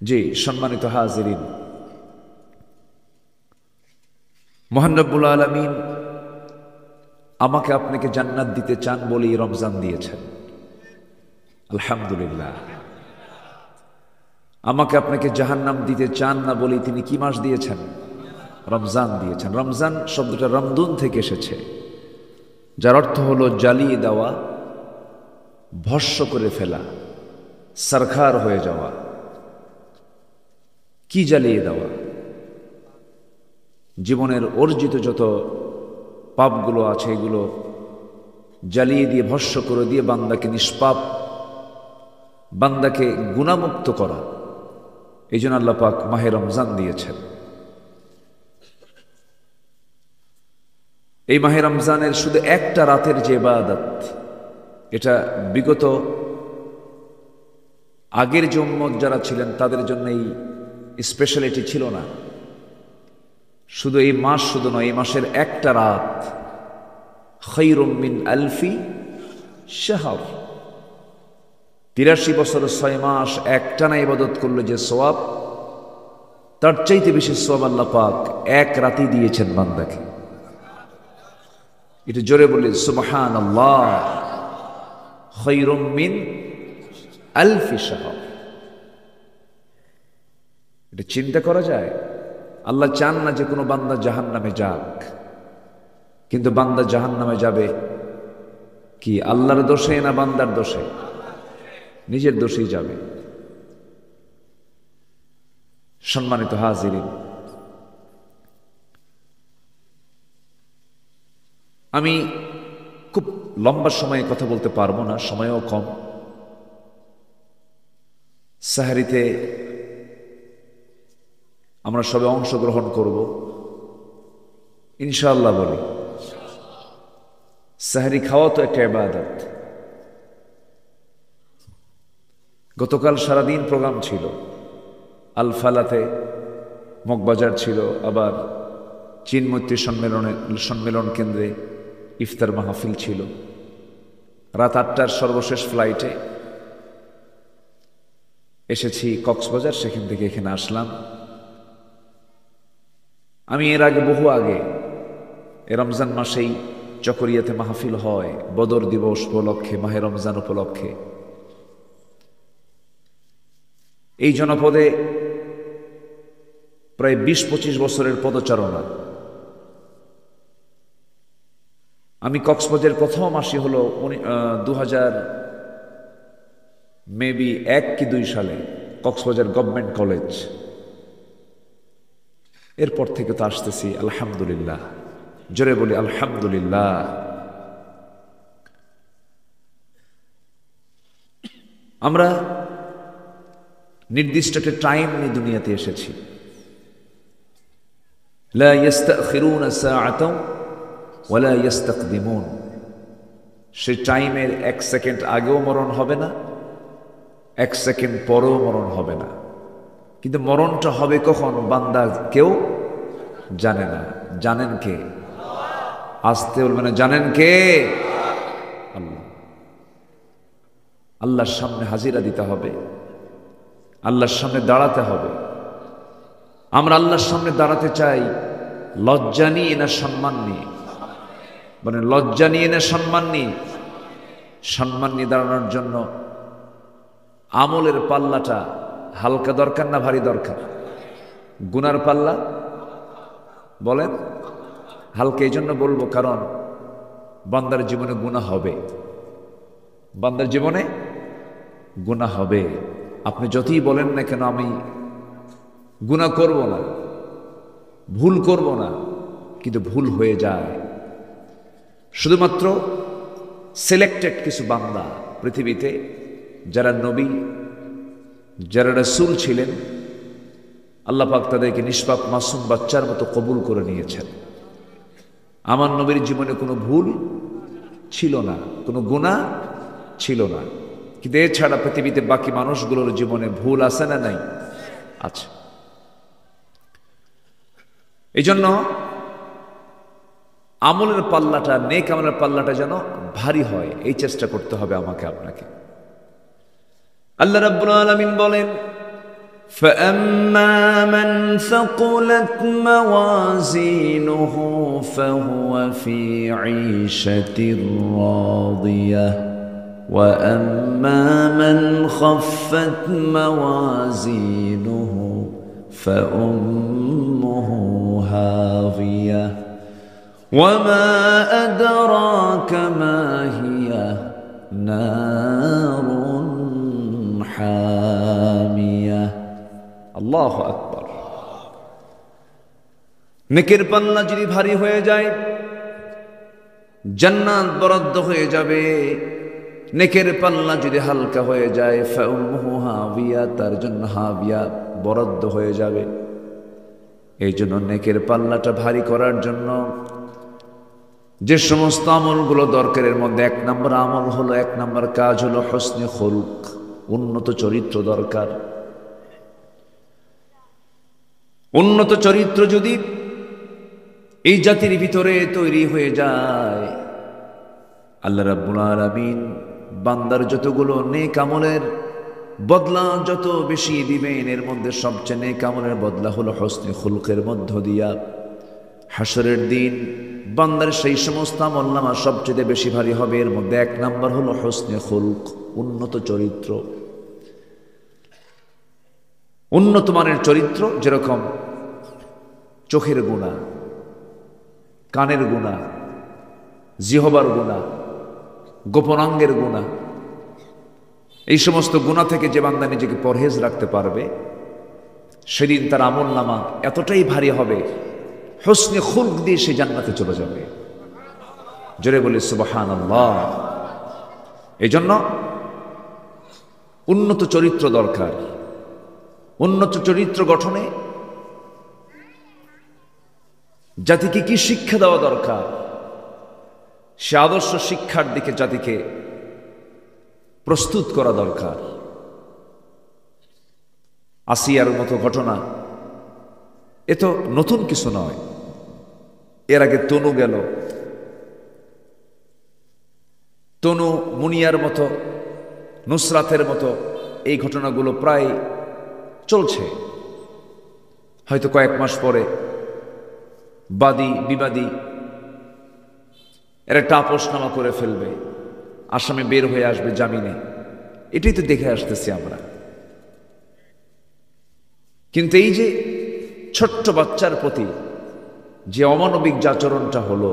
জি, সম্মানিত হাজিরিন, মহান রব্বুল আলামিন আমাকে আপনাকে জান্নাত দিতে চান বলেই রমজান দিয়েছেন। আলহামদুলিল্লাহ। আমাকে আপনাকে জাহান্নাম দিতে চান না বলেই তিনি কি মাস দিয়েছেন? রমজান দিয়েছেন। রমজান শব্দটা রমদুন থেকে এসেছে, যার অর্থ হলো জ্বালিয়ে দেওয়া, ভস্ম করে ফেলা, সারখার হয়ে যাওয়া। কি জ্বালিয়ে দেওয়া? জীবনের অর্জিত যত পাপগুলো আছে এগুলো জ্বালিয়ে দিয়ে, ভস্ম করে দিয়ে বান্দাকে নিষ্পাপ, বান্দাকে গুনাহমুক্ত করা। এই জন্য আল্লাহ পাক মাহে রমজান দিয়েছেন। এই মাহে রমজানের শুধু একটা রাতের যে ইবাদত, এটা বিগত আগের যে উম্মত যারা ছিলেন তাদের জন্য এই স্পেশালিটি ছিল না। শুধু এই মাস শুধু নয়, এই মাসের একটা রাত খায়রুম মিন আলফি শাহর। ৮৩ বছর ৬ মাস একটানা ইবাদত করলে যে সওয়াব, তার চাইতে বেশি সওয়াব আল্লাহ পাক এক রাতেই দিয়েছেন বান্দাকে। এটা জোরে বলি সুবহানাল্লাহ। খায়রুম মিন আলফি শাহর। এটা চিন্তা করা যায়? আল্লাহ চান না যে কোনো বান্দা জাহান্নামে যাক, কিন্তু বান্দা জাহান্নামে যাবে কি আল্লাহর দোষে না বান্দার দোষে? নিজের দোষেই যাবে। সম্মানিত হাজিরিন, আমি খুব লম্বা সময়ে কথা বলতে পারবো না, সময়ও কম। সাহারিতে আমরা সবে অংশগ্রহণ করব ইনশাআল্লাহ। বলি, সাহারি খাওয়া তো একটা ইবাদত। গতকাল সারাদিন প্রোগ্রাম ছিল, আল ফালাতে মগবাজার ছিল, আবার চীন মৈত্রী সম্মেলন কেন্দ্রে ইফতার মাহফিল ছিল। রাত ৮টার সর্বশেষ ফ্লাইটে এসেছি কক্সবাজার, সেখান থেকে এখানে আসলাম। আমি এর আগে, বহু আগে, এ রমজান মাসেই চকরিয়াতে মাহফিল হয় বদর দিবস উপলক্ষে, মাহে রমজান উপলক্ষে। এই জনপদে প্রায় ২০-২৫ বছরের পদচারণা। আমি কক্সবাজারের প্রথম আসি হলো ২০০১ কি ২ সালে, কক্সবাজার গভর্নমেন্ট কলেজ। এরপর থেকে তো আসতেছি, আলহামদুলিল্লাহ। জোরে বলি আলহামদুলিল্লাহ। আমরা নির্দিষ্ট একটা টাইম নিয়ে দুনিয়াতে এসেছি। লা ইস্তাখিরুনা সাআতাও ওয়ালা ইস্তাকদিমুন। সেই টাইমের ১ সেকেন্ড আগেও মরণ হবে না, ১ সেকেন্ড পরেও মরণ হবে না। কিন্তু মরণটা হবে কখন বান্দা কেউ জানে না। জানেন কে? আসতে বলবেন না, জানেন কে? আল্লাহ। আল্লাহর সামনে হাজিরা দিতে হবে, আল্লাহর সামনে দাঁড়াতে হবে। আমরা আল্লাহর সামনে দাঁড়াতে চাই লজ্জা নিয়ে না সম্মান নিয়ে? মানে লজ্জা নিয়ে না সম্মান নিয়ে? সম্মান নিয়ে দাঁড়ানোর জন্য আমলের পাল্লাটা হালকা দরকার না ভারী দরকার? গুনার পাল্লা বলেন হালকা। এই জন্য বলবো, কারণ বান্দার জীবনে গুনাহ হবে, বান্দার জীবনে গুনাহ হবে। আপনি যতই বলেন না কেন আমি গুনাহ করব না, ভুল করব না, কিন্তু ভুল হয়ে যায়। শুধুমাত্র সিলেক্টেড কিছু বান্দা পৃথিবীতে, যারা নবী, যারা রাসূল ছিলেন, আল্লাহ পাক তাদেরকে নিষ্পাপ মাসুম বাচ্চার মতো কবুল করে নিয়েছেন। আমার নবীর জীবনে কোনো ভুল ছিল না, কোনো গুনাহ ছিল না। কিন্তু এছাড়া পৃথিবীতে বাকি মানুষগুলোর জীবনে ভুল আছে না নাই? আছে। এই জন্য আমলের পাল্লাটা, নেক আমলের পাল্লাটা যেন ভারী হয়, এই চেষ্টা করতে হবে আমাকে আপনাকে। আল্লাহ রাব্বুল আলামিন বলেন, فأما من ثقلت موازينه فهو في عيشة راضية وأما من خفت موازينه فأمه هاوية وما أدراك ما هي نار حامية আল্লাহু আকবার। নেকের পাল্লা যদি ভারী হয়ে যায় জান্নাত বরাদ্দ হয়ে যাবে, নেকের পাল্লা যদি হালকা হয়ে যায় ফাউমুহু হাবিয়া, তার জন্য হাবিয়া বরাদ্দ হয়ে যাবে। এই জন্য নেকের পাল্লাটা ভারী করার জন্য যে সমস্ত আমলগুলো দরকারের মধ্যে এক নম্বর আমল হলো, এক নম্বর কাজ হলো হুসনে খুলক, উন্নত চরিত্র দরকার। উন্নত চরিত্র যদি এই জাতির ভিতরে তৈরি হয়ে যায়, আল্লাহ রাব্বুল আলামিন বান্দার যতগুলো নেক আমলের বদলা যত বেশি দিবেন, এর মধ্যে সবচেয়ে নেক আমলের বদলা হলো হুসনে খুলকের মধ্য দিয়া। হাসরের দিন বান্দার সেই সমস্ত আমলনামা সবচেয়ে বেশি ভারী হবে, এর মধ্যে এক নাম্বার হলো হুসনে খুলক, উন্নত চরিত্র। উন্নত মানের চরিত্র যেরকম চোখের গুনাহ, কানের গুনাহ, জিহবার গুনাহ, গোপনাঙ্গের গুনাহ, এই সমস্ত গুনাহ থেকে যে বান্দা নিজেকে পরহেজ রাখতে পারবে, সেদিন তার আমলনামা এতটাই ভারী হবে, হুসনে খুলক দিয়ে সে জান্নাতে চলে যাবে। জোরে বলি সুবহানাল্লাহ। এই জন্য উন্নত চরিত্র দরকার। উন্নত চরিত্র গঠনে জাতিকে কি শিক্ষা দেওয়া দরকার, সে আদর্শ শিক্ষার দিকে জাতিকে প্রস্তুত করা দরকার। আসিয়ার মতো ঘটনা এ তো নতুন কিছু নয়, এর আগে তনু গেল, তনু, মুনিয়ার মতো, নুসরাতের মতো এই ঘটনাগুলো প্রায় চলছে। হয়তো কয়েক মাস পরে বাদী বিবাদী এর একটা আপোষনামা করে ফেলবে, আসামি বের হয়ে আসবে জামিনে। এটাই তো দেখে আসতেছি আমরা। কিন্তু এই যে ছোট্ট বাচ্চার প্রতি যে অমানবিক যে আচরণটা হলো,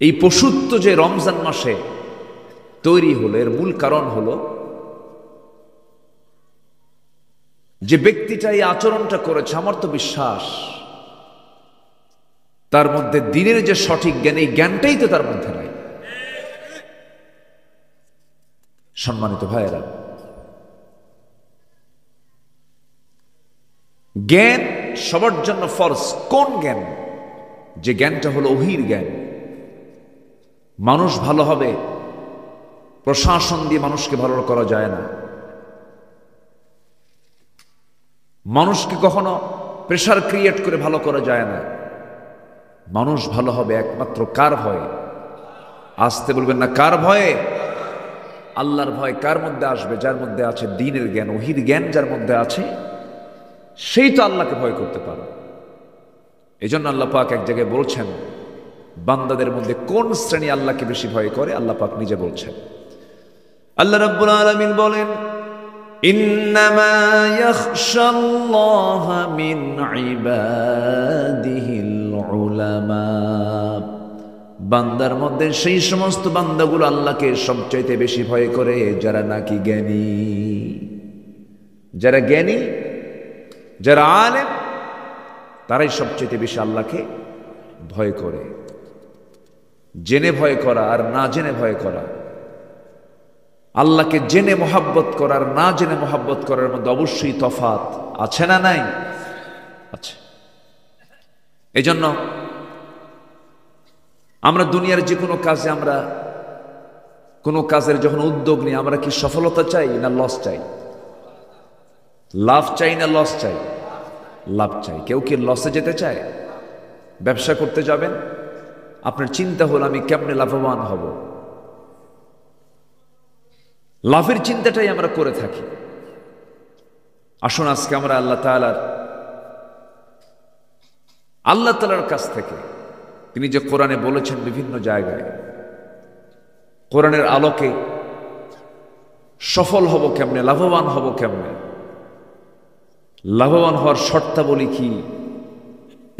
এই পশুত্ব যে রমজান মাসে তৈরি হলো, এর মূল কারণ হলো যে ব্যক্তিটা এই আচরণটা করেছে, আমার তো বিশ্বাস তার মধ্যে দিনের যে সঠিক জ্ঞান, এই জ্ঞানটাই তো তার মধ্যে নাই। সম্মানিত ভাইয়েরা, জ্ঞান সবার জন্য ফরজ। কোন জ্ঞান? যে জ্ঞানটা হলো ওহীর জ্ঞান। মানুষ ভালো হবে প্রশাসন দিয়ে মানুষকে ভালো করা যায় না। মানুষকে কখনো প্রেশার ক্রিয়েট করে ভালো করা যায় না। মানুষ ভালো হবে একমাত্র কার ভয়ে? আসতে বলবেন না, কার ভয়ে? আল্লাহর ভয় কার মধ্যে আসবে? যার মধ্যে আছে দ্বীনের জ্ঞান, ওহীর জ্ঞান যার মধ্যে আছে, সেই তো আল্লাহকে ভয় করতে পারে। এই জন্য আল্লাহ পাক এক জায়গায় বলছেন, বান্দাদের মধ্যে কোন শ্রেণী আল্লাহকে বেশি ভয় করে, আল্লাহ পাক নিজে বলছেন। আল্লাহ রাব্বুল আলামিন বলেন, ইন্নামা ইয়াখশাল্লাহা মিন ইবাদিহিল উলামা। বান্দার মধ্যে সেই সমস্ত বান্দাগুলো আল্লাহকে সবচাইতে বেশি ভয় করে যারা নাকি জ্ঞানী। যারা জ্ঞানী, যারা আলেম, তারাই সবচাইতে বেশি আল্লাহকে ভয় করে। জেনে ভয় করা আর না জেনে ভয় করা, আল্লাহকে জেনে মোহাব্বত করার না জেনে মোহাব্বত করার মধ্যে অবশ্যই তফাৎ আছে না নাই? আছে। এই জন্য আমরা দুনিয়ার যে কোনো কাজে, আমরা কোনো কাজের যখন উদ্যোগ নিই, আমরা কি সফলতা চাই না লস চাই? লাভ চাই না লস চাই? লাভ চাই। কেউ কি লসে যেতে চায়? ব্যবসা করতে যাবেন, আপনার চিন্তা হলো আমি কেমনে লাভবান হব। লাভের চিন্তাটাই আমরা করে থাকি। আসুন আজকে আমরা আল্লাহ তাআলার কাছ থেকে তিনি যে কোরআনে বলেছেন বিভিন্ন জায়গায়, কোরআনের আলোকে সফল হব কেমনে, লাভবান হব কেমনে, লাভবান হওয়ার শর্তাবলী কি,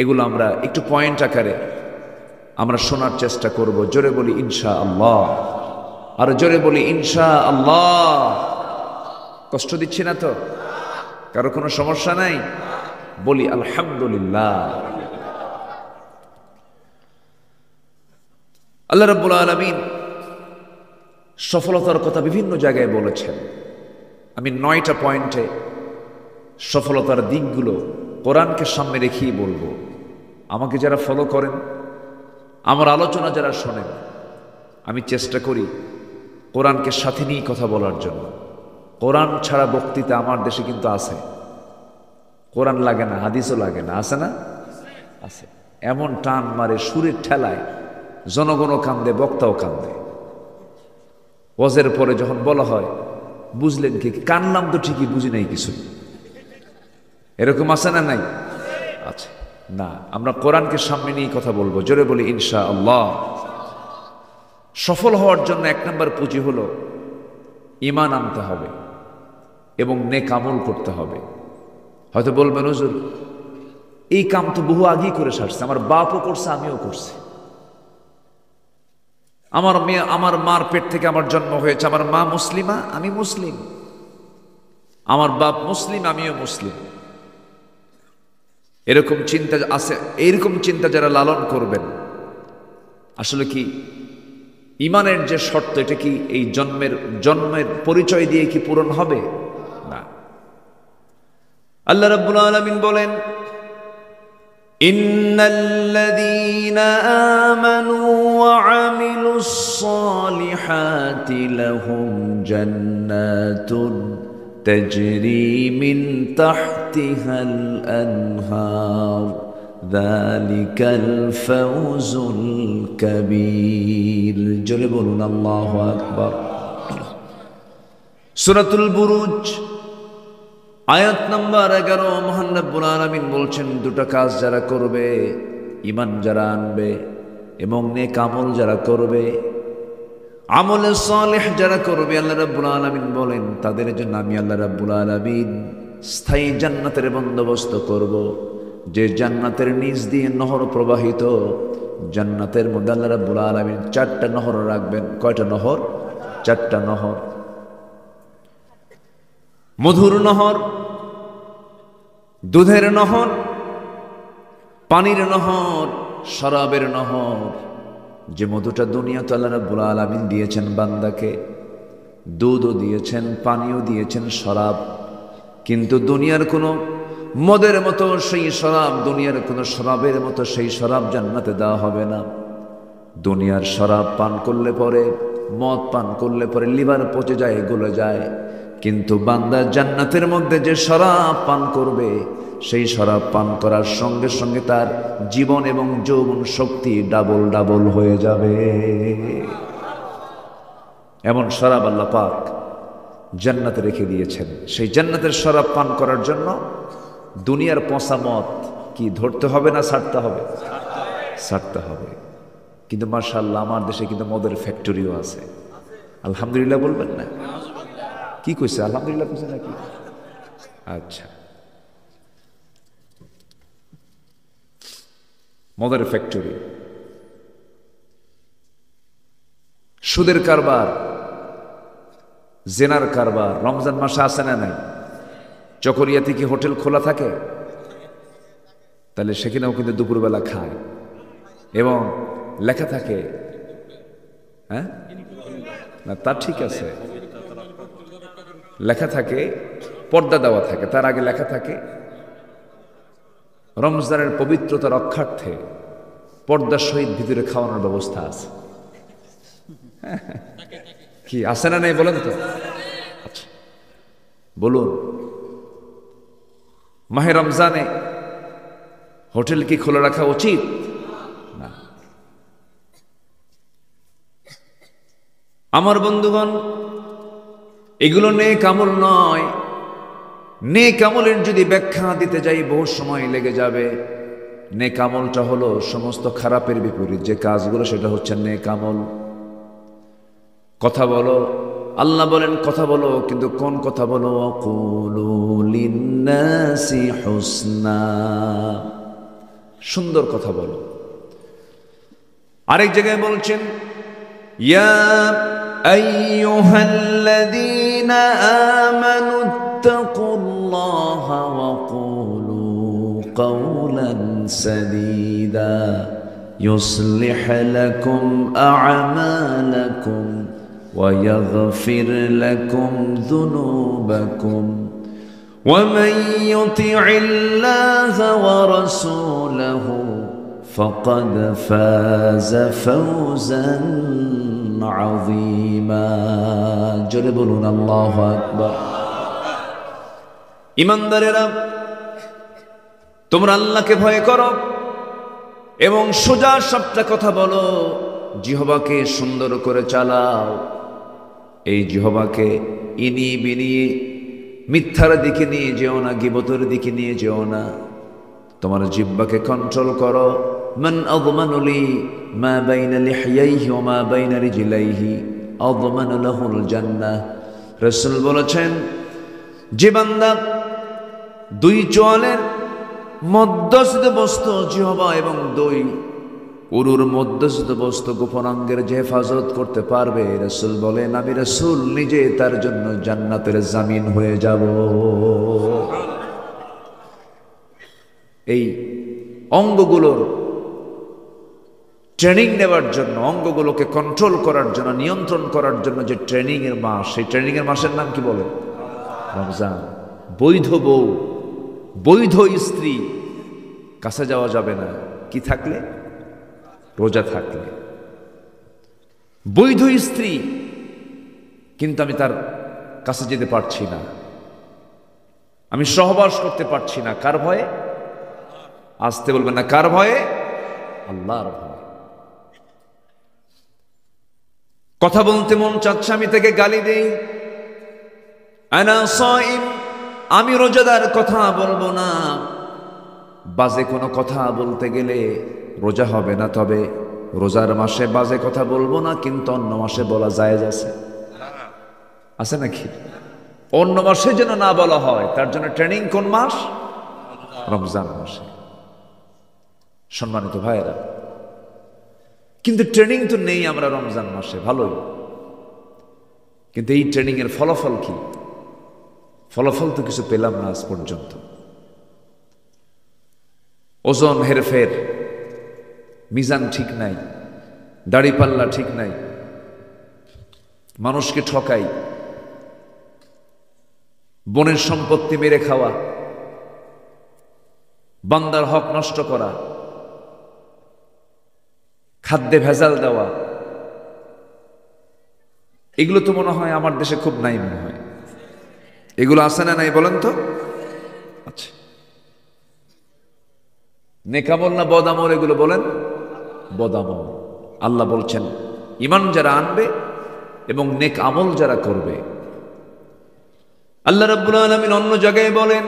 এগুলো আমরা একটু পয়েন্ট আকারে আমরা শোনার চেষ্টা করব। জোরে বলি ইনশাআল্লাহ, আর জোরে বলি ইনশাআল্লাহ। কষ্ট দিচ্ছি না তো? কারো কোনো সমস্যা নাই? বলি আলহামদুলিল্লাহ। আল্লাহ রাব্বুল আলামিন সফলতার কথা বিভিন্ন জায়গায় বলেছেন। আমি 9টা পয়েন্টে সফলতার দিকগুলো কোরআনকে সামনে রেখেই বলবো। আমাকে যারা ফলো করেন, আমার আলোচনা যারা শোনেন, আমি চেষ্টা করি কোরআনকে সাথে নিয়ে কথা বলার জন্য। কোরআন ছাড়া বক্তৃতা আমার দেশে কিন্তু আছে। কোরআন লাগে না, হাদিসও লাগে না, আছে না? আছে। এমন টান মারে সুরের ঠেলায় জনগণও কান্দে, বক্তাও কান্দে। ওয়াজের পরে যখন বলা হয় বুঝলেন কি, কানলাম তো ঠিকই, বুঝি নাই কিছু। এরকম আছে না নাই? আচ্ছা না, আমরা কোরআনকে সামনে নিয়ে কথা বলবো। জোরে বলি ইনশাআল্লাহ। সফল হওয়ার জন্য 1 নম্বর পুঁজি হলো ঈমান আনতে হবে এবং নেক আমল করতে হবে। হয়তো বলবেন হুজুর এই কাম তো বহু আগেই করে সারছে, আমার বাপও করছে, আমিও করছি। আমার মেয়ে, আমার মার পেট থেকে আমার জন্ম হয়েছে, আমার মা মুসলিমা, আমি মুসলিম, আমার বাপ মুসলিম, আমিও মুসলিম। এরকম চিন্তা আছে। এইরকম চিন্তা যারা লালন করবেন, আসলে কি ঈমানের যে শর্ত, এটা কি এই জন্মের পরিচয় দিয়ে কি পূরণ হবে? না। আল্লাহ রাব্বুল আলামিন বলেন, ইন্নাল্লাযীনা আমানু ওয়া আমিলুস সালিহাতি লাহুম জান্নাতুন তাজরি মিন তাহতিহাল আনহার যালিকাল ফাওজুল কাবীর। জোরে বলুন আল্লাহু আকবার। সূরাতুল বুরুজ আয়াত নাম্বার 11, মহান রব্বুল আলামিন বলছেন, দুটো কাজ যারা করবে, ঈমান যারা আনবে এবং নেক আমল যারা করবে, আমলে সালেহ যারা করবে, আল্লাহ রাব্বুল আলামিন বলেন তাদের জন্য আমি আল্লাহ রাব্বুল আলামিন স্থায়ী জান্নাতের বন্দোবস্ত করব, যে জান্নাতের নিচ দিয়ে নহর প্রবাহিত। জান্নাতের মধ্যে আল্লাহ রাব্বুল আলামিন 4টা নহর রাখবেন। কয়টা নহর? 4টা নহর। মধুর নহর, দুধের নহর, পানির নহর, শরাবের নহর। যে মধুটা দুনিয়াতে আল্লাহ রাব্বুল আলামিন দিয়েছেন বান্দাকে, দুধও দিয়েছেন, পানিও দিয়েছেন, শরাব। কিন্তু দুনিয়ার কোনো মদের মতো সেই শরাব, দুনিয়ার কোনো শরাবের মতো সেই শরাব জান্নাতে দেওয়া হবে না। দুনিয়ার শরাব পান করলে পরে, মদ পান করলে পরে লিভার পচে যায়, গলে যায়। কিন্তু বান্দা জান্নাতের মধ্যে যে শরাব পান করবে, সেই শরাব পান করার সঙ্গে সঙ্গে তার জীবন এবং যৌবন শক্তি ডাবল ডাবল হয়ে যাবে। এমন শরাব আল্লাহ পাক জান্নাতে রেখে দিয়েছেন। সেই জান্নাতের শরাব পান করার জন্য দুনিয়ার পচা মদ কি ধরতে হবে না ছাড়তে হবে? ছাড়তে হবে। কিন্তু মাশাআল্লাহ আমার দেশে কিন্তু মদের ফ্যাক্টরিও আছে। আলহামদুলিল্লাহ বলবেন না? কি কইছে? আলহামদুলিল্লাহ কইছে নাকি? আচ্ছা, মদের ফ্যাক্টরি, সুদের কারবার, জেনার কারবার। রমজান মাসে আছে না নাই? চকরিয়াতে কি হোটেল খোলা থাকে? তাহলে সেখানেও কিন্তু দুপুরবেলা খায় এবং লেখা থাকে, হ্যাঁ না তা ঠিক আছে, লেখা থাকে, পর্দা দেওয়া থাকে, তার আগে লেখা থাকে রমজানের পবিত্রতা রক্ষার্থে পর্দার সহিত ভিতরে খাওয়ানোর ব্যবস্থা আছে। কি আছে না নাই বলেন তো? আচ্ছা বলুন, মাহে রমজানে হোটেল কি খোলা রাখা উচিত? না। আমার বন্ধুগণ, এগুলো নেক আমল নয়। নেক আমলের যদি ব্যাখ্যা দিতে যাই বহু সময় লেগে যাবে। নেক আমলটা হলো সমস্ত খারাপের বিপরীত যে কাজগুলো, সেটা হচ্ছে নেক আমল। কথা বলো, আল্লাহ বলেন কথা বলো, কিন্তু কোন কথা বলো? ওয়াকুলু লিন্নাসি হুসনা, সুন্দর কথা বলো। আরেক জায়গায় বলছেন ইয়া আইয়ুহাল্লাযীনা আমানু ইত্তাকুল্লাহা ওয়া কুলু কাওলান সাদীদা ইউসলিহ লাকুম আ'মালাকুম ওয়া ইয়াগফির লাকুম যুনুবাকুম ওয়া মান ইউতি'ইল্লাহা ওয়া রাসূলাহু فقد فاز فوزا عظيما। জোরে বলুন আল্লাহু আকবার। ঈমানদারেরা, তোমরা আল্লাহকে ভয় করো এবং সোজা সাপটা কথা বলো। জিহ্বাকে সুন্দর করে চালাও। এই জিহ্বাকে ইনিয়ে বিনিয়ে মিথ্যার দিকে নিয়ে যেও না, গীবতের দিকে নিয়ে যেও না। তোমার জিহ্বাকে কন্ট্রোল করো। মান আযমানু লি মা বাইনা লিহইয়াইহি ওয়া মা বাইনা রিজলাইহি আযমানু লাহুল জান্নাহ। রাসূল বলেছেন, যে বান্দা দুই চোয়ালের মধ্যস্থ বস্তু জিহ্বা এবং দুই উরুর মধ্যস্থ বস্তু গোপনাঙ্গের যে হেফাজত করতে পারবে, রাসূল বলেন আমি রাসূল নিজে তার জন্য জান্নাতের জামিন হয়ে যাব। এই অঙ্গগুলোর ট্রেনিং নেওয়ার জন্য, অঙ্গগুলোকে কন্ট্রোল করার জন্য, নিয়ন্ত্রণ করার জন্য যে ট্রেনিং এর মাস, সেই ট্রেনিং এর মাসের নাম কি বলেন? রমজান। বৈধ বউ, বৈধ স্ত্রী কাছে যাওয়া যাবে না। কি থাকলে? রোজা থাকলে। বৈধ স্ত্রী, কিন্তু আমি তার কাছে যেতে পারছি না, আমি সহবাস করতে পারছি না। কার ভয়ে? আসতে বলবেন না, কার ভয়ে? আল্লাহর ভয়ে। কথা বলতে মন চাচ্ছে, আমি তাকে গালি দেই, আনা সাইম, আমি রোজাদার, কথা বলবো না। বাজে কোনো কথা বলতে গেলে রোজা হবে না। তবে রোজার মাসে বাজে কথা বলবো না, কিন্তু অন্য মাসে বলা জায়েজ আছে, আছে নাকি? অন্য মাসে যেন না বলা হয়, তার জন্য ট্রেনিং কোন মাস? রমজান মাসে। সম্মানিত ভাইয়েরা, কিন্তু ট্রেনিং তো নেই আমরা রমজান মাসে, ভালোই, কিন্তু এই ট্রেনিং এর ফলাফল কি? ফলাফল তো কিছু পেলাম না আজ পর্যন্ত। ওজন হেরফের, মিজান ঠিক নাই, দাড়ি পাল্লা ঠিক নাই, মানুষকে ঠকাই, বনের সম্পত্তি মেরে খাওয়া, বান্দার হক নষ্ট করা, খাদ্যে ভেজাল দেওয়া, এগুলো তো মনে হয় আমার দেশে খুব নাই। মনে হয় এগুলো আছে না নাই বলেন তো? আচ্ছা, নেকামল না বদামল? এগুলো বলেন বদামল। আল্লাহ বলছেন ঈমান যারা আনবে এবং নেক আমল যারা করবে। আল্লাহ রাব্বুল আলামিন অন্য জায়গায় বলেন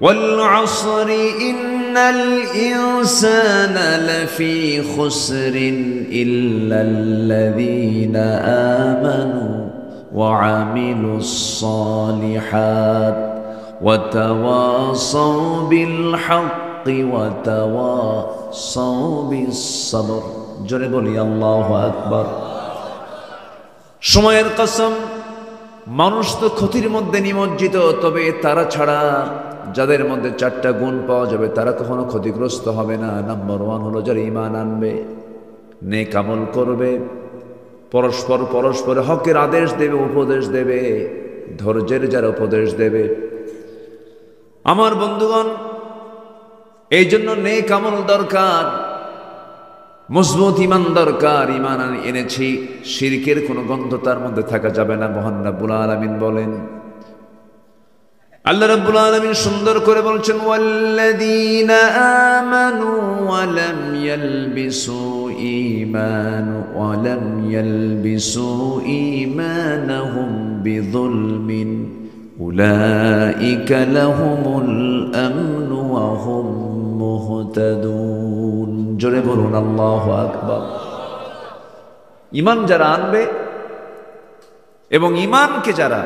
ওয়াল আসরি ইন্নাল ইনসানা লাফি খুসরিন ইল্লাল্লাযীনা আমানু ওয়া আমিলুস সালিহাত ওয়া তাওয়াসাউ বিল হাক্কি ওয়া তাওয়াসাউ বিস সাবর। জোরে বলি আল্লাহু আকবার। সময়ের কসম, মানুষ তো ক্ষতির মধ্যে নিমজ্জিত, তবে তারা ছাড়া যাদের মধ্যে চারটা গুণ পাওয়া যাবে তারা কখনো ক্ষতিগ্রস্ত হবে না। নাম্বার ওয়ান হলো যারা ঈমান আনবে, নেক আমল করবে, পরস্পরে হকের আদেশ দেবে, উপদেশ দেবে, ধৈর্যের যারা উপদেশ দেবে। আমার বন্ধুগণ, এই জন্য নেক আমল দরকার, মজবুত ঈমান দরকার। ঈমান এনেছি, শিরকের কোনো গন্ধ তার মধ্যে থাকা যাবে না। মহান রব্বুল আলামিন বলেন, আল্লাহ রাব্বুল আলামিন সুন্দর করে বলছেন ওয়াল্লাযীনা আমানু ওয়া লাম ইয়ালবিসু ঈমানাহুম بظلم أولئك لهم الأمن وهم মুহতাদুন। জোরে বলুন আল্লাহু আকবার। ঈমান যারা আনবে এবং ঈমানকে যারা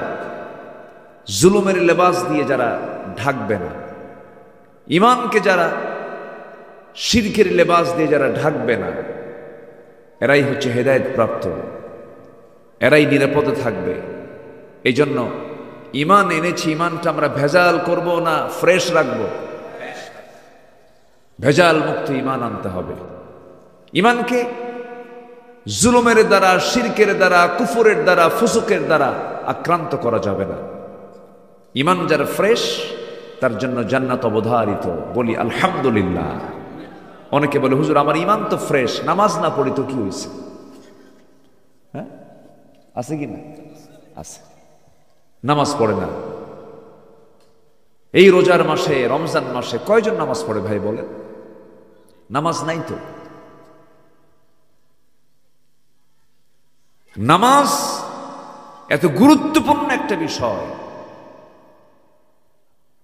জুলুমের লেবাস দিয়ে যারা ঢাকবে না, ঈমানকে যারা শিরকের লেবাস দিয়ে যারা ঢাকবে না, এরাই হচ্ছে হেদায়েত প্রাপ্ত, এরাই নিরাপদে থাকবে। এই জন্য ঈমান এনেছি, ঈমানটা আমরা ভেজাল করব না, ফ্রেশ রাখবো। ভেজাল মুক্ত ঈমান আনতে হবে। ঈমানকে জুলুমের দ্বারা, শিরকের দ্বারা, কুফরের দ্বারা, ফুসুকের দ্বারা আক্রান্ত করা যাবে না। ঈমান যার ফ্রেশ, তার জন্য জান্নাত অবধারিত। বলি আলহামদুলিল্লাহ। অনেকে বলে হুজুর আমার ঈমান তো ফ্রেশ, নামাজ না পড়ি তো কি হয়েছে? হ্যাঁ, আছে কি না? আছে। নামাজ পড়ে না। এই রোজার মাসে, রমজান মাসে কয়জন নামাজ পড়ে ভাই বলেন? নামাজ নাই তো। নামাজ এত গুরুত্বপূর্ণ একটা বিষয়।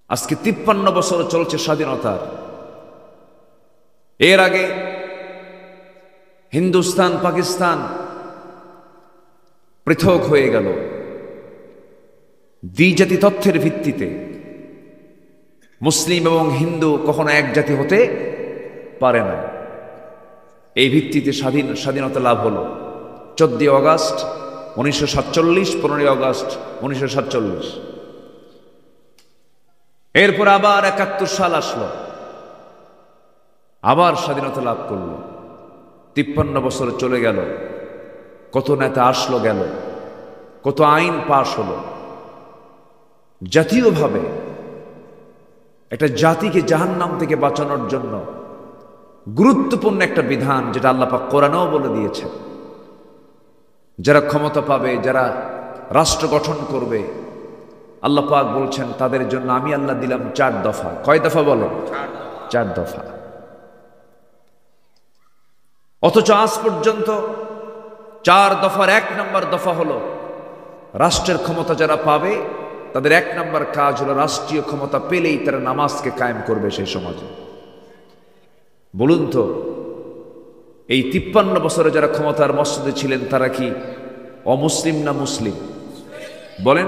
আজকে 53 বছর চলছে স্বাধীনতার। এর আগে হিন্দুস্তান পাকিস্তান পৃথক হয়ে গেল দ্বিজাতি তথ্যের ভিত্তিতে। মুসলিম এবং হিন্দু কখনো এক জাতি হতে পারে না। এই ভিত্তিতে স্বাধীনতা লাভ হলো 14 আগস্ট 1947, 15 আগস্ট 1947। এরপর আবার 71 সাল আসলো, আবার স্বাধীনতা লাভ করলো। 53 বছর চলে গেল। কত নেতা আসলো গেল, কত আইন পাশ হলো। জাতীয়ভাবে একটা জাতিকে জাহান্নাম থেকে বাঁচানোর জন্য গুরুত্বপূর্ণ একটা বিধান, যেটা আল্লাহ পাক কোরআনেও বলে দিয়েছেন। যারা ক্ষমতা পাবে, যারা রাষ্ট্র গঠন করবে, আল্লাহ পাক বলছেন তাদের জন্য আমি আল্লাহ দিলাম 4 দফা। কয় দফা বলেন? 4 দফা। অথচ আজ পর্যন্ত 4 দফার 1 নম্বর দফা হলো রাষ্ট্রের ক্ষমতা যারা পাবে তাদের 1 নম্বর কাজ হলো রাষ্ট্রীয় ক্ষমতা পেলেই তারা নামাজকে কায়েম করবে সেই সমাজে। বলুন তো, এই 53 বছরে যারা ক্ষমতার মসনদে ছিলেন তারা কি অমুসলিম না মুসলিম? বলেন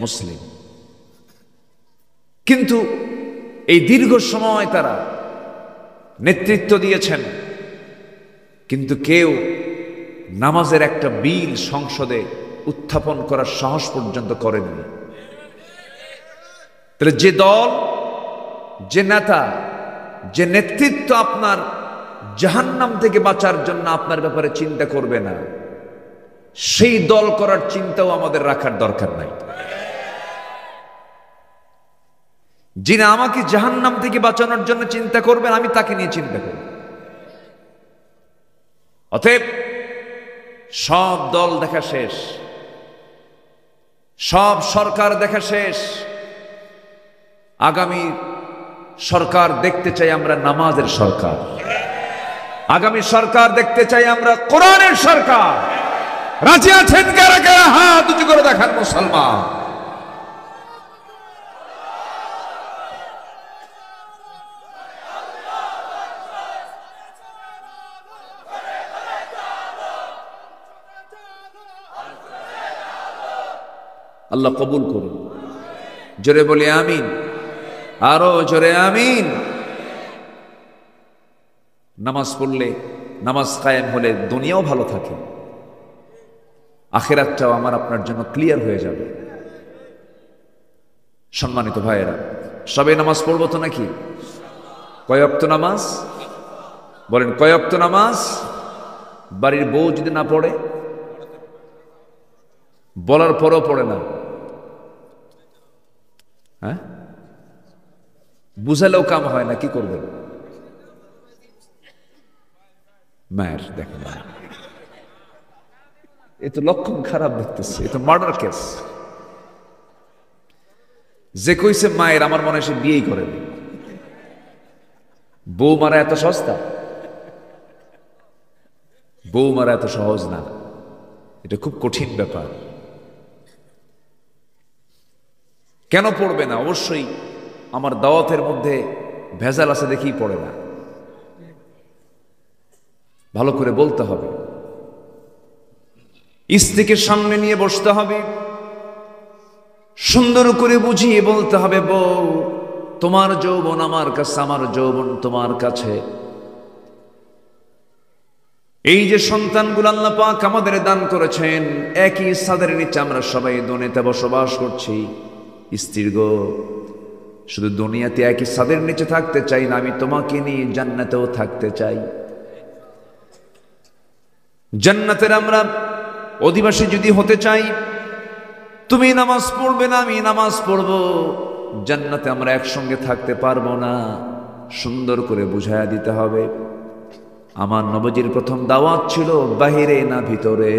মুসলিম। কিন্তু এই দীর্ঘ সময় তারা নেতৃত্ব দিয়েছেন, কিন্তু কেউ নামাজের একটা বিল সংসদে উত্থাপন করার সাহস পর্যন্ত করেননি। তাহলে যে দল, যে নেতা, যে নেতৃত্ব আপনার জাহান্নাম থেকে বাঁচার জন্য আপনার ব্যাপারে চিন্তা করবে না, সেই দল করার চিন্তাও আমাদের রাখার দরকার নাই। যিনি আমাকে জাহান্নাম থেকে বাঁচানোর জন্য চিন্তা করবেন, আমি তাকে নিয়ে চিন্তা করব। অতএব সব দল দেখা শেষ, সব সরকার দেখা শেষ। আগামী সরকার দেখতে চাই আমরা নামাজের সরকার। আগামী সরকার দেখতে চাই আমরা কোরআনের সরকার। রাজি আছেন কারা কারা? হাত উঁচু করে দেখান মুসলমান। আল্লাহ কবুল করুন। জোরে বলি আমিন, আরো জোরে আমিন। নামাজ পড়লে, নামাজ কায়েম হলে দুনিয়াও ভালো থাকে, আখিরাতটাও আমার আপনার জন্য ক্লিয়ার হয়ে যাবে। সম্মানিত ভাইয়েরা, সবে নামাজ পড়বো তো নাকি? কয় ওয়াক্ত নামাজ? বলেন কয় ওয়াক্ত নামাজ? বাড়ির বউ যদি না পড়ে, বলার পরও পড়ে না, হ্যাঁ, বুঝালেও কাম হয় না, কি করবেন? মায়ের দেখেন, এ তো লক্ষণ খারাপ দেখতেছে, এ তো মার্ডার কেস। যে কইছে মায়ের, আমার মনে হয় সে বিয়েই করেনি। বউ মারা এত সস্তা? বউ মারা এত সহজ না, এটা খুব কঠিন ব্যাপার। কেন পড়বে না? অবশ্যই আমার দাওয়াতের মধ্যে ভেজাল আছে দেখেই পড়ে না। ভালো করে বলতে হবে, স্ত্রীকে সামনে নিয়ে বসতে হবে, সুন্দর করে বুঝিয়ে বলতে হবে, বউ তোমার যৌবন আমার কাছে, আমার যৌবন তোমার কাছে। এই যে সন্তানগুলো আল্লাহ পাক আমাদের দান করেছেন, একই ছাদের নিচে আমরা সবাই দুনিয়াতে বসবাস করছি। স্ত্রীর গো, শুধু দুনিয়াতে একই ছাদের নিচে থাকতে চাই না, আমি তোমাকে নিয়ে জান্নাতেও থাকতে চাই। জান্নাতের আমরা অধিবাসী যদি হতে চাই, তুমি নামাজ পড়বে না, আমি নামাজ পড়ব, জান্নাতে আমরা একসঙ্গে থাকতে পারবো না। সুন্দর করে বুঝায়া দিতে হবে। আমার নবীজির প্রথম দাওয়াত ছিল বাহিরে না ভিতরে,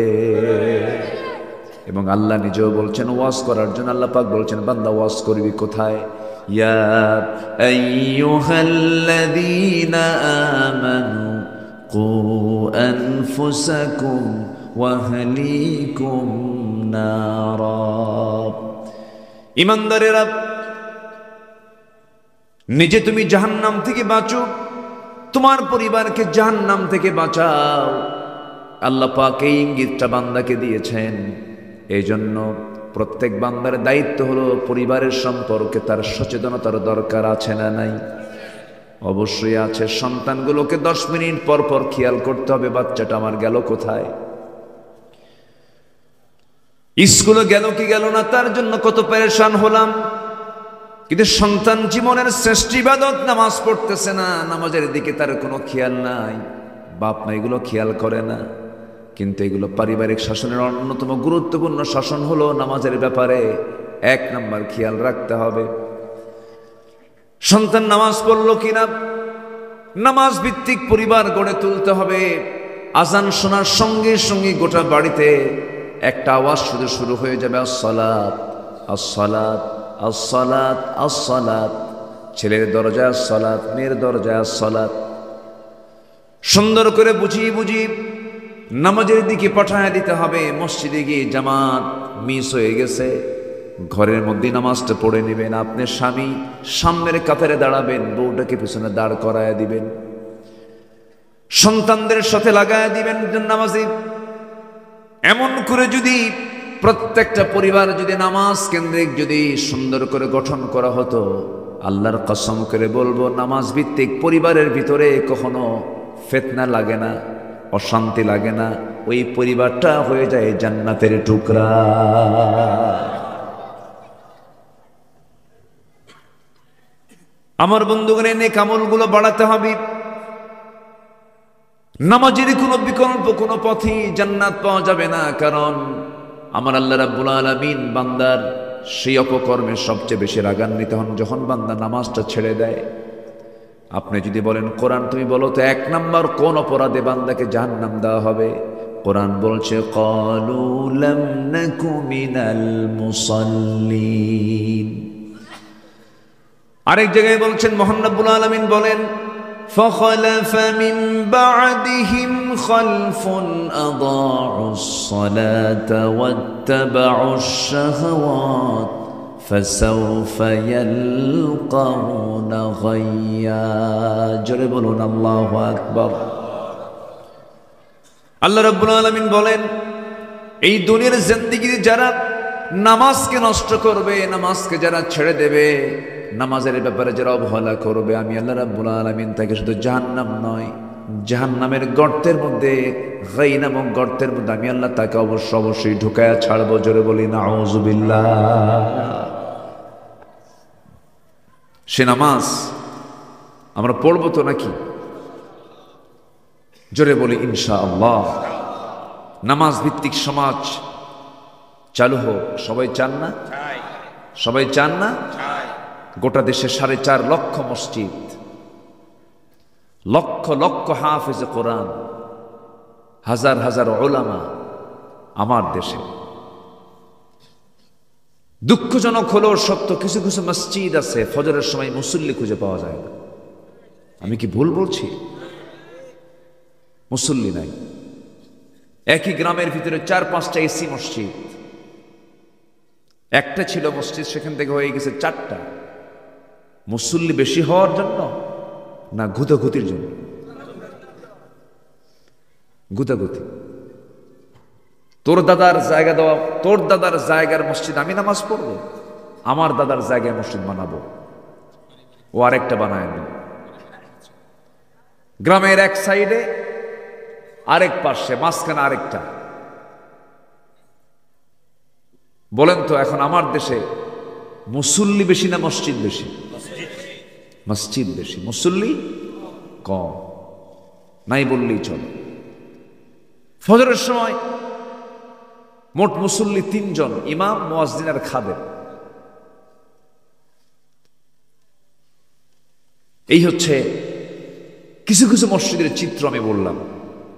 এবং আল্লাহ নিজেও বলছেন ওয়াজ করার জন্য। আল্লাহ পাক বলছেন, বান্দা ওয়াজ করবি কোথায়? ইয়া আইয়ুহাল্লাযীনা আমানু কু আনফুসাকুম ওয়া আহলিকুম নারা। ঈমানদারেরা, নিজে তুমি জাহান্নাম থেকে বাঁচো, তোমার পরিবারকে জাহান্নাম থেকে বাঁচাও। আল্লাহ পাক এই ইঙ্গিতটা বান্দাকে দিয়েছেন। এই জন্য প্রত্যেক বান্দার দায়িত্ব হলো পরিবারের সম্পর্কে তার সচেতনতার দরকার আছে না নাই? অবশ্যই আছে। সন্তানগুলোকে 10 মিনিট পর পর খেয়াল করতে হবে, বাচ্চাটা আমার গেল কোথায়, স্কুলে গেল কি গেল না, তার জন্য কত পেরেশান হলাম। কিন্তু সন্তান জীবনের শ্রেষ্ঠ ইবাদত, নামাজ পড়তেছে না, নামাজের দিকে তার কোনো খেয়াল নাই, বাপ মা এগুলো খেয়াল করে না। কিন্তু এগুলো পারিবারিক শাসনের অন্যতম গুরুত্বপূর্ণ শাসন হলো নামাজের ব্যাপারে 1 নাম্বার খেয়াল রাখতে হবে। সন্তান নামাজ পড়লো কিনা, নামাজ ভিত্তিক পরিবার গড়ে তুলতে হবে। আজান শোনার সঙ্গে সঙ্গে গোটা বাড়িতে একটা আওয়াজ শুরু হয়ে যাবে, আসসালাত আসসালাত আসসালাত আসসালাত। ছেলের দরজায় আসসালাত, মেয়ের দরজায় আসসালাত। সুন্দর করে বুঝিয়ে বুঝিয়ে নামাজের দিকে পাঠায় দিতে হবে। মসজিদে গিয়ে জামাত মিস হয়ে গেছে, ঘরের মধ্যে নামাজটা পড়ে নেবেন। আপনি স্বামী সামনের কাতারে দাঁড়াবেন, বউটাকে পিছনে দাঁড় করায় দিবেন, সন্তানদের সাথে লাগায় দিবেন নামাজে। এমন করে যদি প্রত্যেকটা পরিবার যদি নামাজ কেন্দ্রিক যদি সুন্দর করে গঠন করা হতো, আল্লাহর কসম করে বলবো, নামাজ ভিত্তিক পরিবারের ভিতরে কখনো ফিতনা লাগে না, অশান্তি লাগে না। ওই পরিবারটা হয়ে যায় জান্নাতের টুকরা। আমার বন্ধুগণ, নেক আমলগুলো বাড়াতে হবে। নামাজের কোনো বিকল্প কোনো পথই জান্নাত পাওয়া যাবে না। কারণ আমার আল্লাহ রাব্বুল আলামিন বান্দার সেই অপকর্মে সবচেয়ে বেশি রাগান্বিত হন যখন বান্দা নামাজটা ছেড়ে দেয়। আপনি যদি বলেন কোরআন তুমি বলো তো 1 নাম্বার কোন অপরাধে বান্দাকে জাহান্নাম দেওয়া হবে? কোরআন বলছে, ক্বালু লাম নাকু মিনাল মুসাল্লিন। আরেক জায়গায় বলছেন, মহান রব্বুল আলামিন বলেন, فخلف من بعدهم خلف أضاعوا الصلاة واتبعوا الشهوات فسوف يلقون غيا। জোরে বলুন আল্লাহু আকবার। আল্লাহ রাব্বুল আলামিন বলেন, এই দুনিয়ার জিন্দেগিতে যারা নামাজকে নষ্ট করবে, নামাজকে যারা ছেড়ে দেবে, নামাজের ব্যাপারে যারা অবহেলা করবে, আমি আল্লাহ রাব্বুল আলামিন তাকে শুধু জাহান্নাম নয়, জাহান্নামের গর্তের মধ্যে, গাই নামক গর্তের মধ্যে আমি আল্লাহ তাকে অবশ্যই ঢুকায়া ছাড়বো। জোরে বলি নাউযুবিল্লাহ। সে নামাজ আমরা পড়বো তো নাকি? জোরে বলি ইনশাআল্লাহ। নামাজ ভিত্তিক সমাজ চালু হোক। সবাই চান না? সবাই চান না? গোটা দেশে 4.5 লক্ষ মসজিদ, লক্ষ লক্ষ হাফেজে কোরআন, হাজার হাজার উলামা আমার দেশে। দুঃখজনক হলেও সত্য, কিছু কিছু মসজিদ আছে ফজরের সময় মুসল্লি খুঁজে পাওয়া যায় না। আমি কি ভুল বলছি? মুসল্লি নাই। একই গ্রামের ভিতরে 4-5টা এসি মসজিদ, একটা ছিল মসজিদ, সেখান থেকে হয়ে গেছে 4টা। মুসল্লি বেশি হওয়ার জন্য না গুতাগুতির জন্য? গুতাগুতি। তোর দাদার জায়গা দেওয়া, তোর দাদার জায়গার মসজিদ আমি নামাজ পড়বো, আমার দাদার জায়গায় মসজিদ বানাবো, ও আরেকটা বানায় নেব। গ্রামের এক সাইডে, আরেক পাশে, মাঝখানে আরেকটা। বলেন তো এখন আমার দেশে মুসল্লি বেশি না মসজিদ বেশি? মসজিদ বেশি, মুসল্লি কম। নাই বললেই চলে। ফজরের সময় মোট মুসল্লি 3 জন, ইমাম, মুয়াজ্জিন আর খাদেম। এই হচ্ছে কিছু কিছু মসজিদের চিত্র আমি বললাম,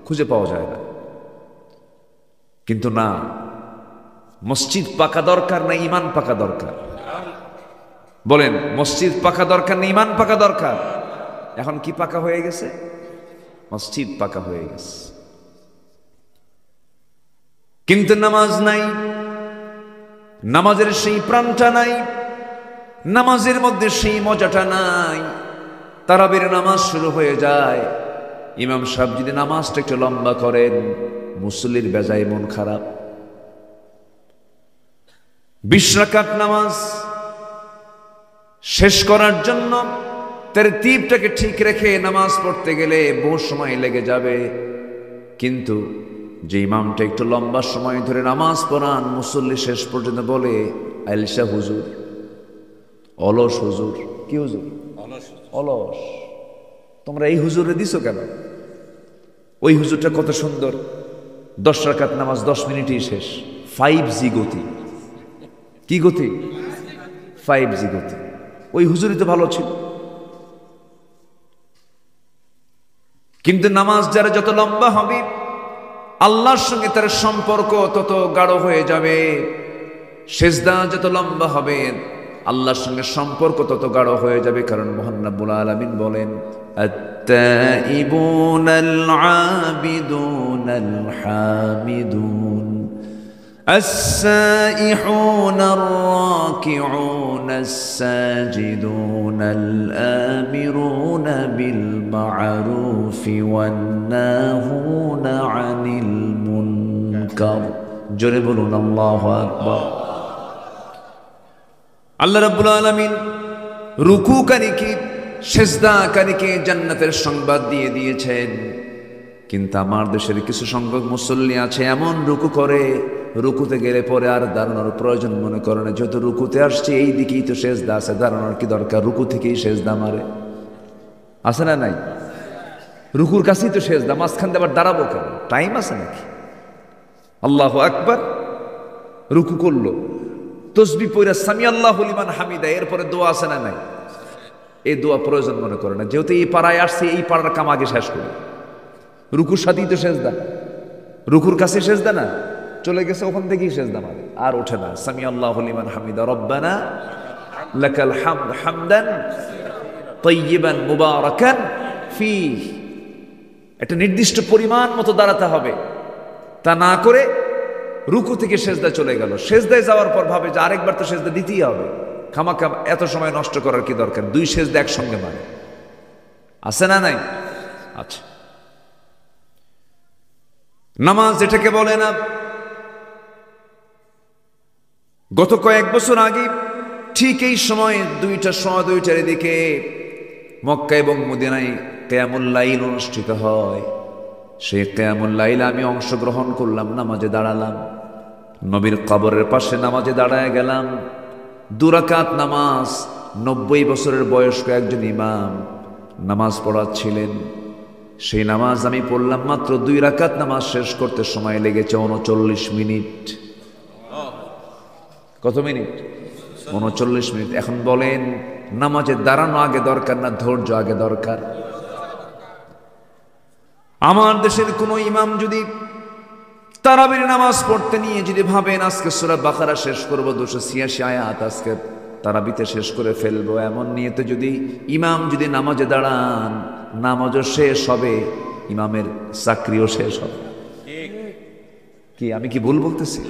খুঁজে পাওয়া যায় না। কিন্তু না, মসজিদ পাকা দরকার না ইমান পাকা দরকার? বলেন, মসজিদ পাকা দরকার না ইমান পাকা দরকার? এখন কি পাকা হয়ে গেছে? মসজিদ পাকা হয়ে গেছে, কিন্তু নামাজ নাই, নামাজের সেই প্রাণটা নাই, নামাজের মধ্যে সেই মজাটা নাই। তারাবির নামাজ শুরু হয়ে যায়, ইমাম সাহেব যদি নামাজটা একটু লম্বা করেন, মুসল্লির বেজায় মন খারাপ। 20 রাকাত নামাজ শেষ করার জন্য তারতিবটাকে ঠিক রেখে নামাজ পড়তে গেলে বহু সময় লেগে যাবে। কিন্তু যে ইমামটা একটু লম্বা সময় ধরে নামাজ পড়ান, মুসল্লি শেষ পর্যন্ত বলে, আইলশা হুজুর, অলস হুজুর। কি হুজুর? অলস। তোমরা এই হুজুরে দিছো কেন? ওই হুজুরটা কত সুন্দর, 10 রাকাত নামাজ 10 মিনিটেই শেষ। 5G গতি। কি গতি? 5G গতি। ওই হুজুরই তো ভালো ছিল। কিন্তু নামাজ যারা যত লম্বা হবে, আল্লাহর সঙ্গে তার সম্পর্ক তত গাঢ় হয়ে যাবে। সেজদা যত লম্বা হবে, আল্লাহর সঙ্গে সম্পর্ক তত গাঢ় হয়ে যাবে। কারণ মহান রব্বুল আলামিন বলেন, আত-তাইবুনাল আবিদুনাল হামিদুন আস-সাইহুনার রাকিউনাস সাজিদুনাল আমিরুনা বিল মা'রুফি ওয়ান নাহুনা আনিল মুনকার। জোরে বলুন আল্লাহু আকবার। আল্লাহ রাব্বুল আলামিন রুকুকারীকে, সেজদাকারীকে জান্নাতের সংবাদ দিয়ে দিয়েছেন। কিন্তু আমার দেশের কিছু সংখ্যক মুসল্লি আছে, এমন রুকু করে, রুকুতে গেলে পরে আর দাঁড়ানোর প্রয়োজন মনে করে না। যেহেতু রুকুতে আসছে, এই দিকেই তো সেজদা আছে, দাঁড়ানোর কি দরকার? রুকু থেকেই সেজদা মারে। আছে না নাই? রুকুর কাছেই তো সেজদা, মাঝখান দিয়ে আবার দাঁড়াবো কেন? টাইম আছে নাকি? আল্লাহু আকবার। রুকু করলো, তসবি পয়রা সামি আল্লাহু লিমান হামিদা, এরপরে দোয়া আছে না নাই? এই দোয়া প্রয়োজন মনে করে না, যেহেতু এই পাড়ায় আসছে, এই পাড়ার কাম আগে শেষ করি। রুকুর সাথেই তো সেজদা, রুকুর কাছে সেজদা না, চলে গেছে ওখান থেকেই সেজদা মারে, আর ওঠে না। সামি আল্লাহু লিমান হামিদা, রব্বানা লাকাল হামদ হামদান তাইয়িবান মুবারাকান ফীহ। একটা নির্দিষ্ট পরিমাণ মতো দাঁড়াতে হবে। তা না করে রুকু থেকে সেজদা চলে গেল, সেজদায় যাওয়ার পর ভাবে যে আরেকবার তো সেজদা দিতেই হবে, খামাখা এত সময় নষ্ট করার কি দরকার? 2 সেজদা একসঙ্গে মানে। আছে না নাই? আচ্ছা, নামাজ এটাকে বলে না। গত কয়েক বছর আগে ঠিক এই সময় 2:15 দিকে মক্কা এবং মদিনায় কিয়ামুল লাইল অনুষ্ঠিত হয়। সেই কিয়ামুল লাইলে আমি অংশগ্রহণ করলাম, নামাজে দাঁড়ালাম, নবীর কবরের পাশে নামাজে দাঁড়ায় গেলাম। 2 রাকাত নামাজ, 90 বছরের বয়স্ক একজন ইমাম নামাজ পড়াচ্ছিলেন। সেই নামাজ আমি পড়লাম, মাত্র 2 রাকাত নামাজ শেষ করতে সময় লেগেছে 39 মিনিট। কত মিনিট? 39 মিনিট। এখন বলেন, নামাজে দাঁড়ানো আগে দরকার না ধৈর্য আগে দরকার? আমার দেশের কোন ইমাম যদি তারাবির নামাজ পড়তে নিয়ে যদি ভাবেন আজকে সূরা বাকারা শেষ করব, 286 আয়াত আজকে তারাবিতে শেষ করে ফেলবো, এমন নিয়তে যদি ইমাম যদি নামাজে দাঁড়ান, নামাজও শেষ হবে, ইমামের চাকরিও শেষ হবে। কি আমি কি ভুল বলতেছি?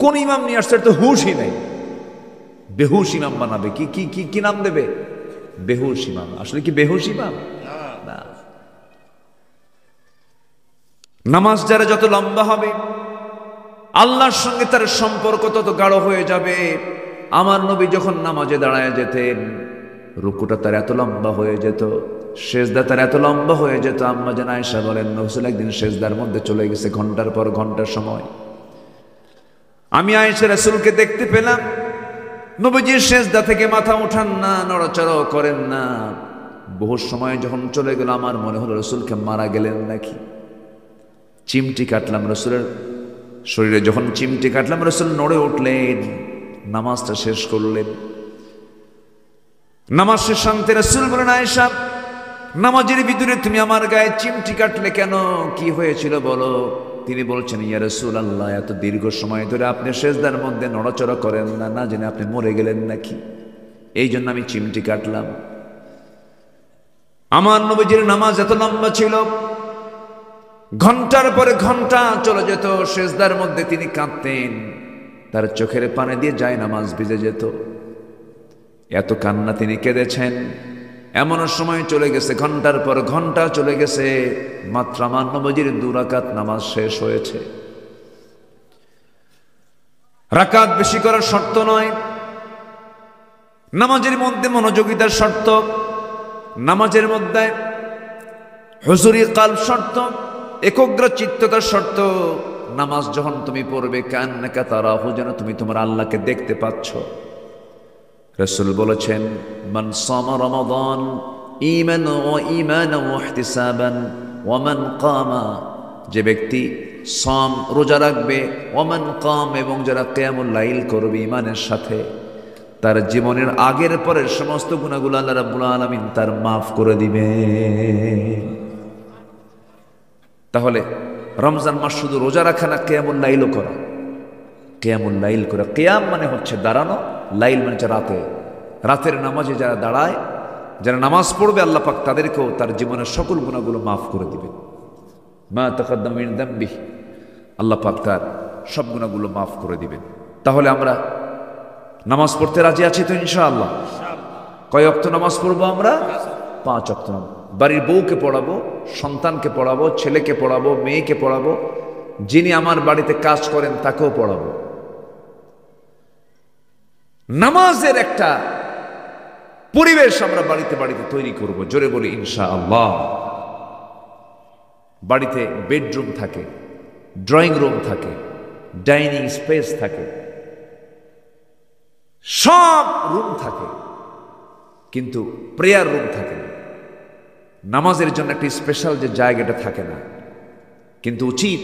কোন ইমাম নিয়ে আসছে তো হুশই নেই, বেহুশ ইমাম বানাবে। কি কি কি কি নাম দেবে? বেহুশ ইমাম। আসলে কি বেহুশ ইমাম না। নামাজ যারা যত লম্বা হবে আল্লাহর সঙ্গে তার সম্পর্ক তত গাঢ় হয়ে যাবে। আমার নবী যখন নামাজে দাঁড়ায় যেতেন, রুকুটা তার এত লম্বা হয়ে যেত, সেজদা তার এত লম্বা হয়ে যেত। আম্মা জান আয়েশা বলেন, রাসূল একদিন সেজদার মধ্যে চলে গেছে ঘন্টার পর ঘন্টার সময়। আমি আয়েশা রাসূলকে দেখতে পেলাম, নবীজির সেজদা থেকে মাথা উঠান না, নড়াচড়াও করেন না। বহু সময় যখন চলে গেল, আমার মনে হলো রাসূলকে মারা গেলেন নাকি। চিমটি কাটলাম রাসূলের শরীরে, যখন চিমটি কাটলাম রাসূল নড়ে উঠলেন, নামাজটা শেষ করলেন। নামাজ শেষান্তে রাসূল বলেন, আয়েশা, নামাজের ভিতরে তুমি আমার গায়ে চিমটি কাটলে কেন? কি হয়েছিল বলো? তিনি বলছেন, ইয়া রাসূলুল্লাহ, এত দীর্ঘ সময় ধরে আপনি সেজদার মধ্যে নড়াচড়া করেন না, না জেনে আপনি মরে গেলেন নাকি, এই জন্য আমি চিমটি কাটলাম। আমার নবীজির নামাজ এত লম্বা ছিল, ঘন্টার পরে ঘন্টা চলে যেত সেজদার মধ্যে, তিনি কাঁদতেন, তার চোখের পানি দিয়ে যায় নামাজ ভিজে যেত। এত কান্না তিনি কেঁদেছেন। এমন সময় চলে গেছে, ঘন্টার পর ঘন্টা চলে গেছে, মাত্র আমার নবীজির 2 রাকাত নামাজ শেষ হয়েছে। রাকাত বেশি করার শর্ত নয়, নামাজের মধ্যে মনোযোগিতার শর্ত, নামাজের মধ্যে হুজুরি কালব শর্ত, একগ্র চিত্ততার শর্ত। নামাজ যখন তুমি পড়বে, কান্নাকা তারাহু, যেন তুমি তোমার আল্লাহকে দেখতে পাচ্ছ। রাসূল বলেছেন, মান সামা রমাদান ঈমানান ওয়া ইহতিসাবান ওয়া মান কামা, যে ব্যক্তি সাম রোজা রাখবে, ওয়া মান কাম, এবং যারা কিয়ামুল লাইল করবে ঈমানের সাথে, তার জীবনের আগের পরের সমস্ত গুনাহগুলো আল্লাহ রাব্বুল আলামিন তার মাফ করে দিবে। তাহলে রমজান মাস শুধু রোজা রাখা না, কিয়ামুল লাইলও করা। কিয়ামুল লাইল করা, কিয়াম মানে হচ্ছে দাঁড়ানো, লাইল মানে হচ্ছে রাতে। রাতের নামাজে যারা দাঁড়ায়, যারা নামাজ পড়বে, আল্লাহ পাক তাদেরকেও তার জীবনের সকল গুনাহগুলো মাফ করে দিবেন। মা তাকাদ্দামা মিন যামবিহি, আল্লাহ পাক তার সব গুনাহগুলো মাফ করে দিবেন। তাহলে আমরা নামাজ পড়তে রাজি আছি তো ইনশাআল্লাহ? কয় ওয়াক্ত নামাজ পড়বো আমরা? 5 ওয়াক্ত। বাড়ির বউকে পড়াবো, সন্তানকে পড়াবো, ছেলেকে পড়াবো, মেয়েকে পড়াবো, যিনি আমার বাড়িতে কাজ করেন তাকেও পড়াবো। নামাজের একটা পরিবেশ আমরা বাড়িতে বাড়িতে তৈরি করব। জোরে বলি ইনশাআল্লাহ। বাড়িতে বেডরুম থাকে, ড্রয়িং রুম থাকে, ডাইনিং স্পেস থাকে, সব রুম থাকে, কিন্তু প্রেয়ার রুম থাকে না। নামাজের জন্য একটা স্পেশাল যে জায়গাটা থাকে না। কিন্তু উচিত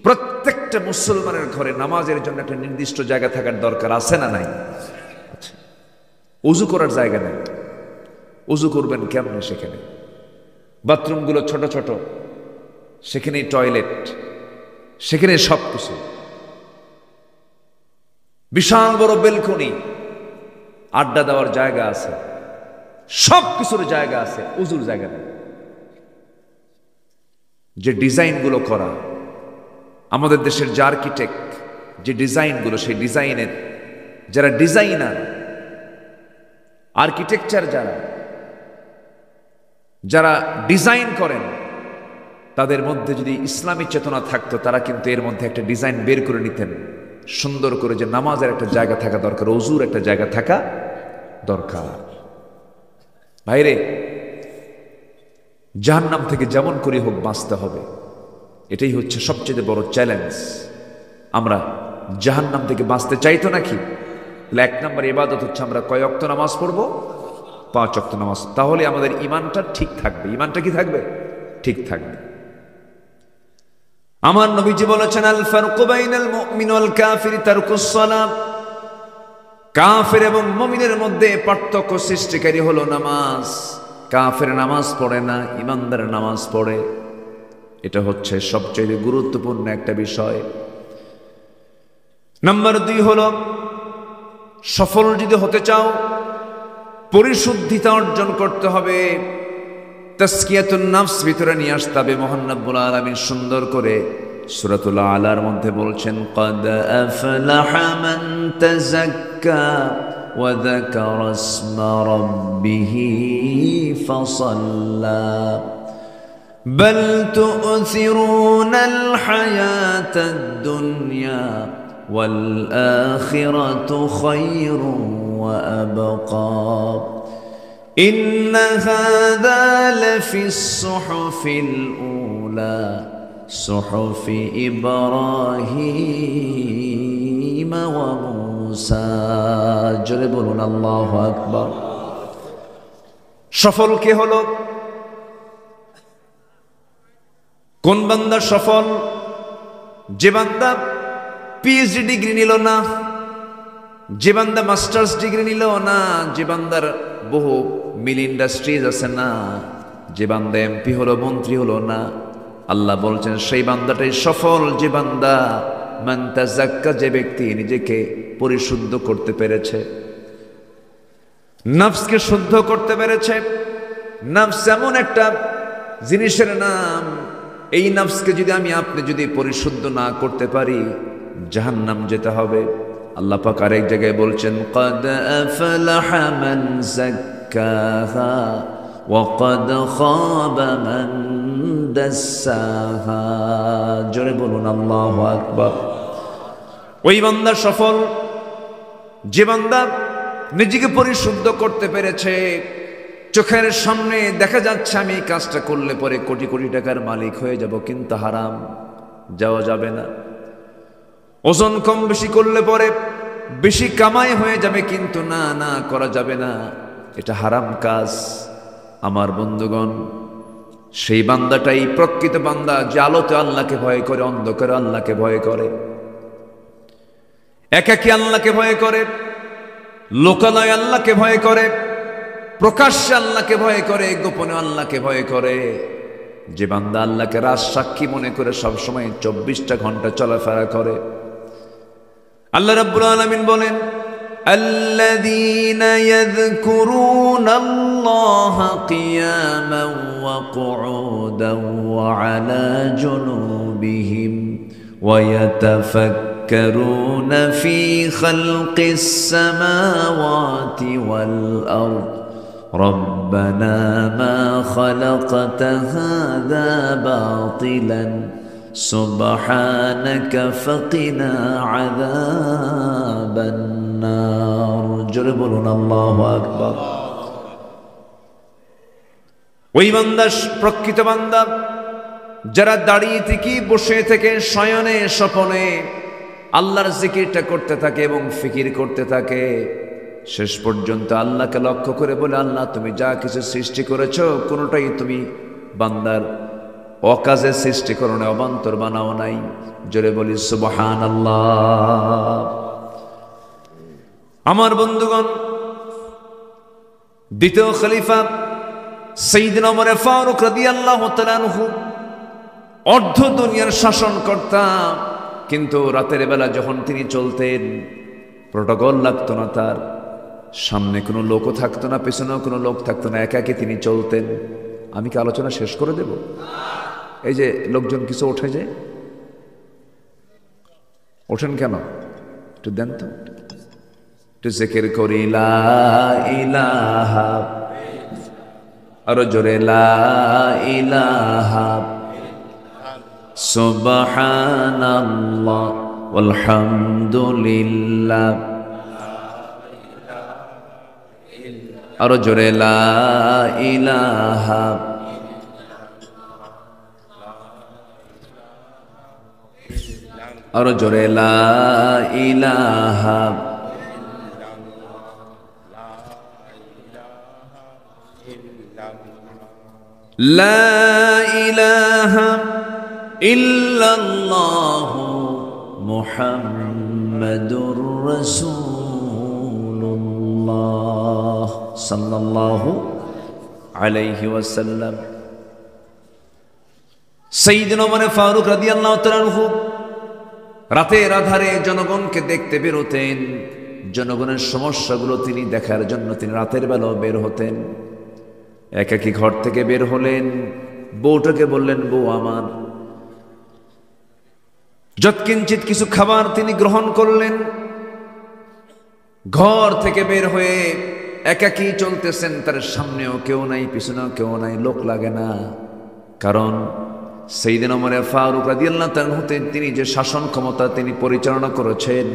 প্রত্যেকটা মুসলমানের ঘরে নামাজের জন্য একটা নির্দিষ্ট জায়গা থাকার দরকার আছে না নাই? উজু করার জায়গা নেই, উজু করবেন কেমনে সেখানে? বাথরুমগুলো ছোট ছোট, সেখানেই টয়লেট, সেখানে সব কিছু, বিশাল বড় বেলকনি, আড্ডা দেওয়ার জায়গা আছে, সব কিছুর জায়গা আছে, উজুর জায়গা নেই। যে ডিজাইনগুলো করা, আমাদের দেশের যে আর্কিটেক্ট, যে ডিজাইনগুলো, সেই ডিজাইনের যারা ডিজাইনার, আর্কিটেকচার যারা ডিজাইন করেন, তাদের মধ্যে যদি ইসলামী চেতনা থাকতো, তারা কিন্তু এর মধ্যে একটা ডিজাইন বের করে নিতেন সুন্দর করে, যে নামাজের একটা জায়গা থাকা দরকার, ওযুর একটা জায়গা থাকা দরকার। ভাইরে, জাহান্নাম থেকে যেমন করে হোক বাঁচতে হবে, এটাই হচ্ছে সবচেয়ে বড় চ্যালেঞ্জ। আমরা জাহান্নাম থেকে বাঁচতে চাইতো নাকি? 1 নম্বর ইবাদত হচ্ছে আমরা কয় ওয়াক্ত নামাজ পড়বো? 5 ওয়াক্ত নামাজ। তাহলে আমাদের ঈমানটা ঠিক থাকবে। ঈমানটা কি থাকবে? ঠিক থাকবে। আমার নবীজি বলেছেন, আল ফারকু বাইনাল মুমিন ওয়াল কাফির তারকুস সালাত। কাফের এবং মুমিনের মধ্যে পার্থক্য সৃষ্টিকারী হলো নামাজ। কাফের নামাজ পড়ে না, ঈমানদার নামাজ পড়ে। এটা হচ্ছে সবচেয়ে গুরুত্বপূর্ণ একটা বিষয়। নাম্বার 2 হলো, সফল যদি হতে চাও, পরিশুদ্ধিতা অর্জন করতে হবে, তাজকিয়াতুন নাফস ভিতরে নিয়ে আসতে হবে। মহান রব্বুল আলামিন সুন্দর করে সূরাতুল আলার মধ্যে বলছেন, قد أفلح من تزكى وذكر اسم ربه فصلى بل تؤثرون الحياة الدنيا والآخرة خير وأبقى إن هذا لفي الصحف الأولى صحف إبراهيم وموسى جربنا الله أكبر সফল কে হলো? কোন বান্দা সফল? যে বান্দা পিএইচডি ডিগ্রি নিল না, যে বান্দা মাস্টার্স ডিগ্রি নিল না, যে বান্দার বহু মিল ইন্ডাস্ট্রিজ আছে না, যে বান্দা এমপি হলো, মন্ত্রী হলো না। আল্লাহ বলছেন সেই বান্দাটাই সফল, যে বান্দা মান তাযাক্কা, যে ব্যক্তি নিজেকে পরিশুদ্ধ করতে পেরেছে, নফসকে শুদ্ধ করতে পেরেছে। নফস এমন একটা জিনিসের নাম, এই নফসকে যদি আপনি যদি পরিশুদ্ধ না করতে পারি, জাহান্নাম যেতে হবে। আল্লাহ পাক আরেক জায়গায় বলছেন, قد أفلح من زكاها وقد خاب من دساها জোরে বলুন আল্লাহু আকবার। ওই বান্দা সফল যে বান্দা নিজেকে পরিশুদ্ধ করতে পেরেছে। চোখের সামনে দেখা যাচ্ছে আমি এই কাজটা করলে পরে কোটি কোটি টাকার মালিক হয়ে যাব, কিন্তু হারাম, যাওয়া যাবে না। ওজন কম বেশি করলে পরে বেশি কামাই হয়ে যাবে, কিন্তু না, না করা যাবে না, এটা হারাম কাজ। আমার বন্ধুগণ, সেই বান্দাটাই প্রকৃত বান্দা, যে আলোতে আল্লাহকে ভয় করে, অন্ধকারে আল্লাহকে ভয় করে, একাকী আল্লাহকে ভয় করে, লোকালয়ে আল্লাহকে ভয় করে, প্রকাশ্যে আল্লাহকে ভয় করে, গোপনে আল্লাহকে ভয় করে। যে বান্দা আল্লাহকে রাজ সাক্ষী মনে করে সবসময় 24টা ঘন্টা চলাফেরা করে। আল্লাহ রাব্বুল আলামিন বলেন, الذين يذكرون الله قياما وقعودا وعلى جنوبهم ويتفكرون في خلق السماوات والأرض ربنا ما خلقت هذا باطلا سبحانك فقنا عذاب النار জোরে বলুন আল্লাহু আকবার। ওই বান্দা প্রকৃত বান্দা যারা দাঁড়িয়ে থেকে, বসে থেকে, শয়নে স্বপনে আল্লাহর জিকিরটা করতে থাকে এবং ফিকির করতে থাকে, শেষ পর্যন্ত আল্লাহকে লক্ষ্য করে বলে, আল্লাহ তুমি যা কিছু সৃষ্টি করেছো কোনোটাই তুমি বান্দার অকাজে সৃষ্টি করো না, অবান্তর বানাও নাই। জোরে বলি সুবহানাল্লাহ। আমার বন্ধুগণ, দ্বিতীয় খলিফা সাইয়্যিদনা ওমর ফারুক রাদিয়াল্লাহু তাআলা আনহু অর্ধ দুনিয়ার শাসনকর্তা, কিন্তু রাতের বেলা যখন তিনি চলতেন প্রোটোকল লাগতো না, তার সামনে কোনো লোকও থাকতো না, পেছনেও কোনো লোক থাকতো না, একাকী তিনি চলতেন। আমি কি আলোচনা শেষ করে দেব? এই যে লোকজন কিছু ওঠে, যে ওঠেন কেন? একটু দেন তো, একটু জিকির করি লা ইলাহা, আরো জোরে লা ইলাহা সুবহানাল্লাহ আলহামদুলিল্লাহ, আরো জোরে লা ইলাহা, আরো জোরে লা ইলাহা, লা ইলাহা ইল্লাল্লাহু মুহাম্মাদুর রাসূলুল্লাহ সাল্লাল্লাহু আলাইহি ওয়াসাল্লাম। সাইয়্যিদনা ওমর ফারুক রাদিয়াল্লাহু তাআলা আনহু রাতের আধারে জনগণকে দেখতে বেরোতেন, জনগণের সমস্যাগুলো তিনি দেখার জন্য তিনি রাতের বেলাও বের হতেন। একাকী ঘর থেকে বের হলেন, বউটাকে বললেন, বউ আমার যৎকিঞ্চিত কিছু খাবার তিনি গ্রহণ করলেন। ঘর থেকে বের হয়ে একাকী চলতেছেন, তার সামনেও কেউ নাই, পিছনেও কেউ নাই, লোক লাগে না। কারণ সাইয়েদনা ওমর ফারুক রাদিয়াল্লাহু তাআলা হতে তিনি যে শাসন ক্ষমতা তিনি পরিচালনা করেছেন,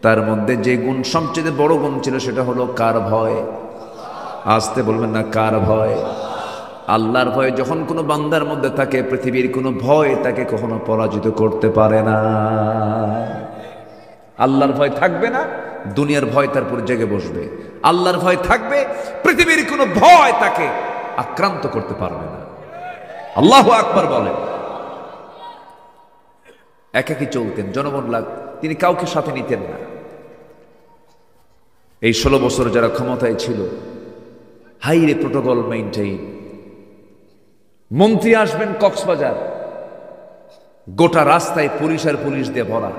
তার মধ্যে যে গুণ সবচেয়ে বড় গুণ ছিল সেটা হলো কার ভয়? আসতে বলবেন না, কার ভয়? আল্লাহর ভয় যখন কোনো বান্দার মধ্যে থাকে, পৃথিবীর কোনো ভয় তাকে কখনো পরাজিত করতে পারে না। আল্লাহর ভয় থাকবে না, দুনিয়ার ভয় তার উপর জেগে বসবে। আল্লাহর ভয় থাকবে, পৃথিবীর কোনো ভয় তাকে আক্রান্ত করতে পারবে না। আল্লাহু আকবার বলেন। একাকী চলতেন, জনগণ তিনি কাউকে সাথে নিতেন না। এই 16 বছর যারা ক্ষমতায় ছিল, হাইরে প্রোটোকল মেইনটেইন। মন্ত্রী আসবেন কক্সবাজার, গোটা রাস্তায় পুলিশ আর পুলিশ দিয়ে ভরা।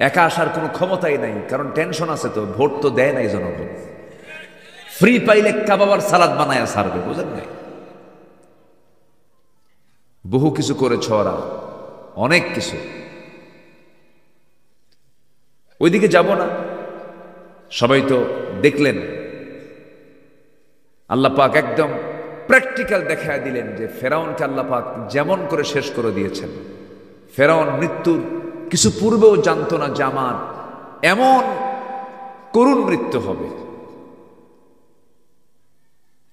একা আসার কোনো ক্ষমতাই নাই, কারণ টেনশন আছে, তো ভোট তো দেয় নাই জনগণ। ফ্রি পাইলে কাবাবার সালাদ বানায়া সারবে, বুঝেন নাই? বহু কিছু করেছ ওরা, অনেক কিছু। ওইদিকে যাব না, সবাই তো দেখলেন। আল্লাহ পাক একদম প্র্যাকটিক্যাল দেখায় দিলেন যে ফেরাউনকে আল্লাহ পাক যেমন করে শেষ করে দিয়েছেন। ফেরাউন মৃত্যুর কিছু পূর্বেও জানতো না যে আমার এমন করুণ মৃত্যু হবে।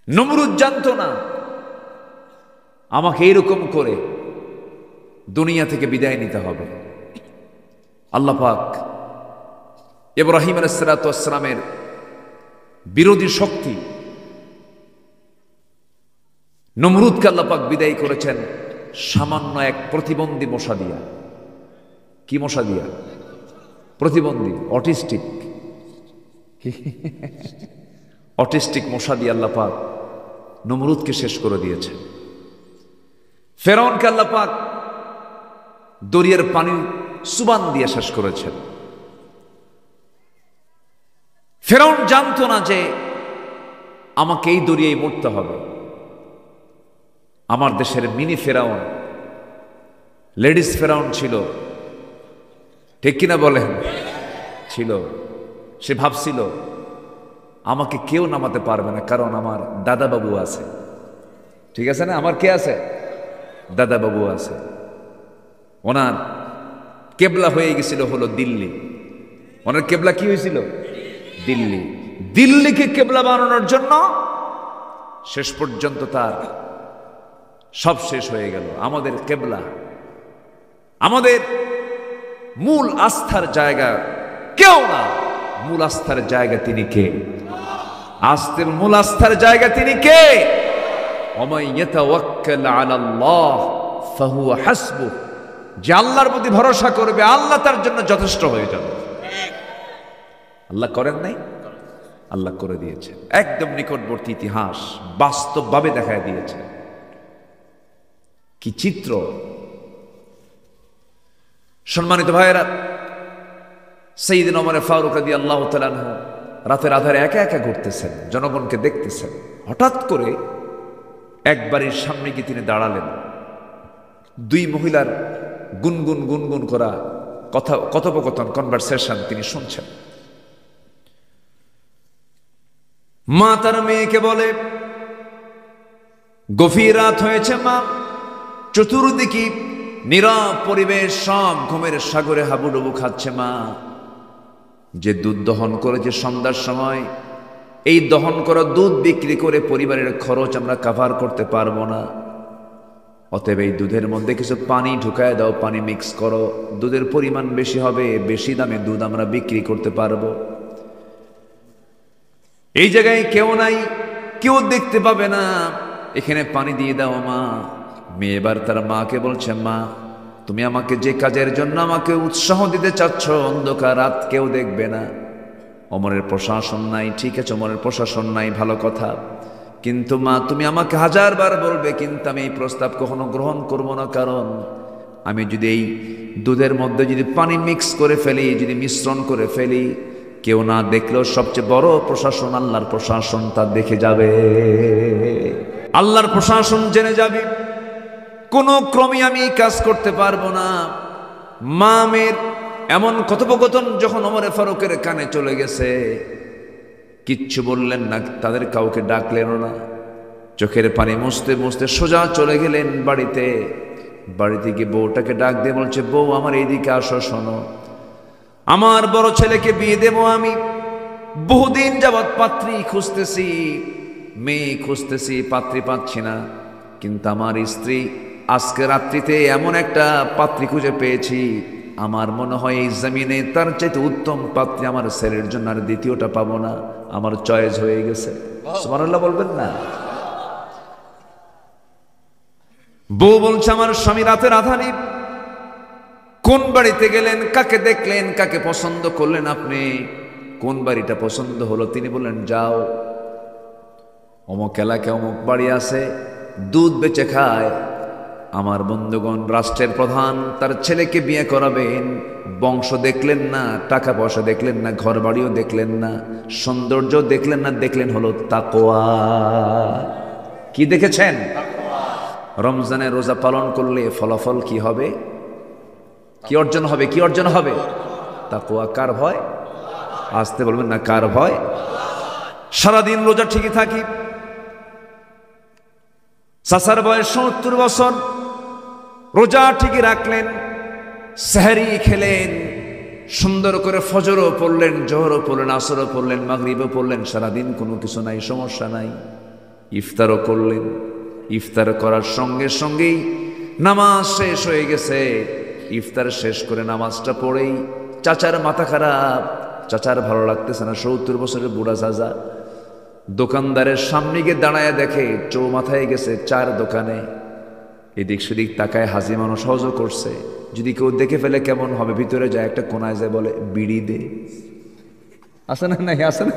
নমরুদ জানতো না আমাকে এইরকম করে দুনিয়া থেকে বিদায় নিতে হবে। আল্লাহ পাক ইব্রাহিম আলাইহিস সালাতু ওয়াস সালামের বিরোধী শক্তি নমরুদকে আল্লাহ পাক বিদায় করেছেন সামান্য এক প্রতিবন্ধী মশা দিয়া। কি মশা দিয়া? প্রতিবন্ধী, অটিস্টিক। অটিস্টিক মশা দিয়ে আল্লাহ পাক নমরুদকে শেষ করে দিয়েছে। ফেরাউনকে আল্লাহ পাক দরিয়ার পানি সুবান দিয়ে শেষ করেছেন। ফেরাউন জানতো না যে আমাকে এই দরিয়ায় মরতে হবে। আমার দেশের মিনি ফেরাউন, লেডিস ফেরাউন ছিল, ঠিক কিনা বলেন? ছিল। সে ভাবছিল আমাকে কেউ নামাতে পারবে না, কারণ আমার দাদা বাবু আছে। ঠিক আছে না? আমার কে আছে? দাদা বাবু আছে। ওনার কেবলা হয়ে গেছিল হলো দিল্লি। ওনার কেবলা কি হয়েছিল? দিল্লি। দিল্লিকে কেবলা বানানোর জন্য শেষ পর্যন্ত তার সব শেষ হয়ে গেল। আমাদের কেবলা, আমাদের মূল আস্থার জায়গা কেউ না, মূল আস্থার জায়গা তিনি কে? আস্তের মূল আস্থার জায়গা তিনি কে? ওমাই ইয়াতাওয়াক্কাল আলাল্লাহ ফাহুয়া হাসবুহ। যে আল্লাহর প্রতি ভরসা করবে, আল্লাহ তার জন্য যথেষ্ট হয়ে যাবে। আল্লাহ করেন নাই? আল্লাহ করে দিয়েছে। একদম নিকটবর্তী ইতিহাস বাস্তবভাবে দেখায় দিয়েছে। কি চিত্র! সম্মানিত ভাইয়েরা, সাইয়েদনা ওমর ফারুক রাদিয়াল্লাহু তাআলা আনহু রাতের আধারে একা একা ঘুরতেছেন, জনগণকে দেখতেছেন। হঠাৎ করে এক বাড়ির সামনে গিয়ে তিনি দাঁড়ালেন। দুই মহিলার গুনগুন গুনগুন করা কথোপকথন, কনভারসেশন তিনি শুনছেন। মা তার মেয়েকে বলে, গভীর রাত হয়েছে মা, চতুর্দিকে নীরব পরিবেশ, সব ঘুমের সাগরে হাবুডুবু খাচ্ছে মা। যে দুধ দহন করেছে সন্ধ্যার সময়, এই দহন করা দুধ বিক্রি করে পরিবারের খরচ আমরা কাভার করতে পারবো না। অতএব এই দুধের মধ্যে কিছু পানি ঢুকায় দাও, পানি মিক্স করো, দুধের পরিমাণ বেশি হবে, বেশি দামে দুধ আমরা বিক্রি করতে পারবো। এই জায়গায় কেউ নাই, কেউ দেখতে পাবে না, এখানে পানি দিয়ে দাও মা। মেয়ে এবার তার মাকে বলছে, মা তুমি আমাকে যে কাজের জন্য আমাকে উৎসাহ দিতে চাচ্ছ, অন্ধকার রাত, কেউ দেখবে না, ওমরের প্রশাসন নাই। ঠিক আছে, ওমরের প্রশাসন নাই, ভালো কথা, কিন্তু মা তুমি আমাকে 1000 বার বলবে, কিন্তু আমি এই প্রস্তাব কখনো গ্রহণ করব না। কারণ আমি যদি এই দুধের মধ্যে যদি পানি মিক্স করে ফেলি, যদি মিশ্রণ করে ফেলি, কেউ না দেখলেও সবচেয়ে বড় প্রশাসন, আল্লাহর প্রশাসন, তা দেখে যাবে। আল্লাহর প্রশাসন জেনে যাবে। কোনো ক্রমে আমি কাজ করতে পারবো না। মা মেয়ের এমন কথোপকথন যখন ওমরে ফারুকের কানে চলে গেছে, কিচ্ছু বললেন না, তাদের কাউকে ডাকলেনও না। চোখের পানি মুছতে মুছতে সোজা চলে গেলেন বাড়িতে। বাড়িতে গিয়ে বউটাকে ডাক দিয়ে বলছে, বউ আমার এইদিকে আসো, শোনো, আমার বড় ছেলেকে বিয়ে দেব আমি। বহুদিন যাবৎ পাত্রী খুঁজতেছি, মেয়ে খুঁজতেছি, পাত্রী পাচ্ছি না, কিন্তু আমার স্ত্রী আজকে রাত্রিতে এমন একটা পাত্রী খুঁজে পেয়েছি, আমার মনে হয় এই জমিনে তার চাইতে উত্তম পাত্রী আমার ছেলের জন্য আর দ্বিতীয়টা পাবো না, আমার চয়েস হয়ে গেছে। সুবহানাল্লাহ বলবেন না? বউ বলছে, আমার স্বামী রাতের আধারে কোন বাড়িতে গেলেন, কাকে দেখলেন, কাকে পছন্দ করলেন আপনি, কোন বাড়িটা পছন্দ হলো? তিনি বললেন, যাও অমুক এলাকায় অমুক বাড়ি আছে, দুধ বেচে খায়, আমার বন্ধুগণ রাষ্ট্রের প্রধান, তার ছেলেকে বিয়ে করাবেন। বংশ দেখলেন না, টাকা পয়সা দেখলেন না, ঘর বাড়িও দেখলেন না, সৌন্দর্য দেখলেন না, দেখলেন হলো তাকওয়া। কি দেখেছেন? রমজানে রোজা পালন করলে ফলাফল কি হবে? কি অর্জন হবে? কি অর্জন হবে? তাকওয়া। কার ভয়? আসতে বলবেন না, কার ভয়? সারাদিন রোজা ঠিকই থাকি, চাচার বয়স ৭০ বছর, রোজা ঠিকই রাখলেন, সেহরি খেলেন, সুন্দর করে ফজরও পড়লেন, জোহরও পড়লেন, আসরও পড়লেন, মাগরিবও পড়লেন, সারাদিন কোনো কিছু নাই, সমস্যা নাই। ইফতারও করলেন, ইফতার করার সঙ্গে সঙ্গেই নামাজ শেষ হয়ে গেছে। ইফতার শেষ করে নামাজটা পড়েই চাচার মাথা খারাপ, চাচার ভালো লাগতেছে না, ৭০ বছরের বুড়া চাচা। দোকানদারের সামনে গিয়ে দাঁড়ায় দেখে চৌমাথায় গেছে চার দোকানে, এদিক সেদিক তাকায়, হাজি মানুষ সহজও করছে, যদি কেউ দেখে ফেলে কেমন হবে, ভিতরে যায় একটা কোনায় যায় বলে, বিড়ি দে। আসে না? নাই? আসে না?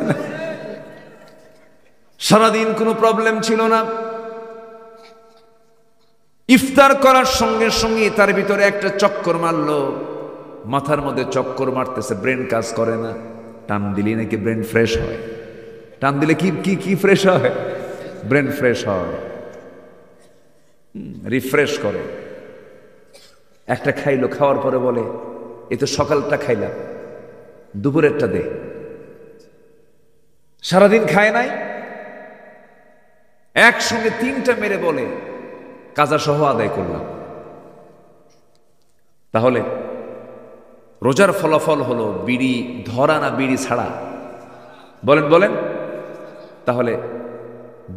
সারাদিন কোনো প্রবলেম ছিল না। ইফতার করার সঙ্গে সঙ্গে তার ভিতরে একটা চক্কর মারলো, মাথার মধ্যে চক্কর মারতেছে, ব্রেন কাজ করে না। টান দিলে নাকি ব্রেন ফ্রেশ হয়। টান দিলে কি কি কি ফ্রেশ হয়? ব্রেন ফ্রেশ হয়, রিফ্রেশ করে। একটা খাইলো, খাওয়ার পরে বলে, এ তো সকালটা খাইলাম, দুপুরেরটা দে। সারাদিন খায় নাই, একসঙ্গে 3টা মেরে বলে, কাজা সহ আদায় করলাম। তাহলে রোজার ফলাফল হলো বিড়ি ধরা না বিড়ি ছাড়া? বলেন বলেন। তাহলে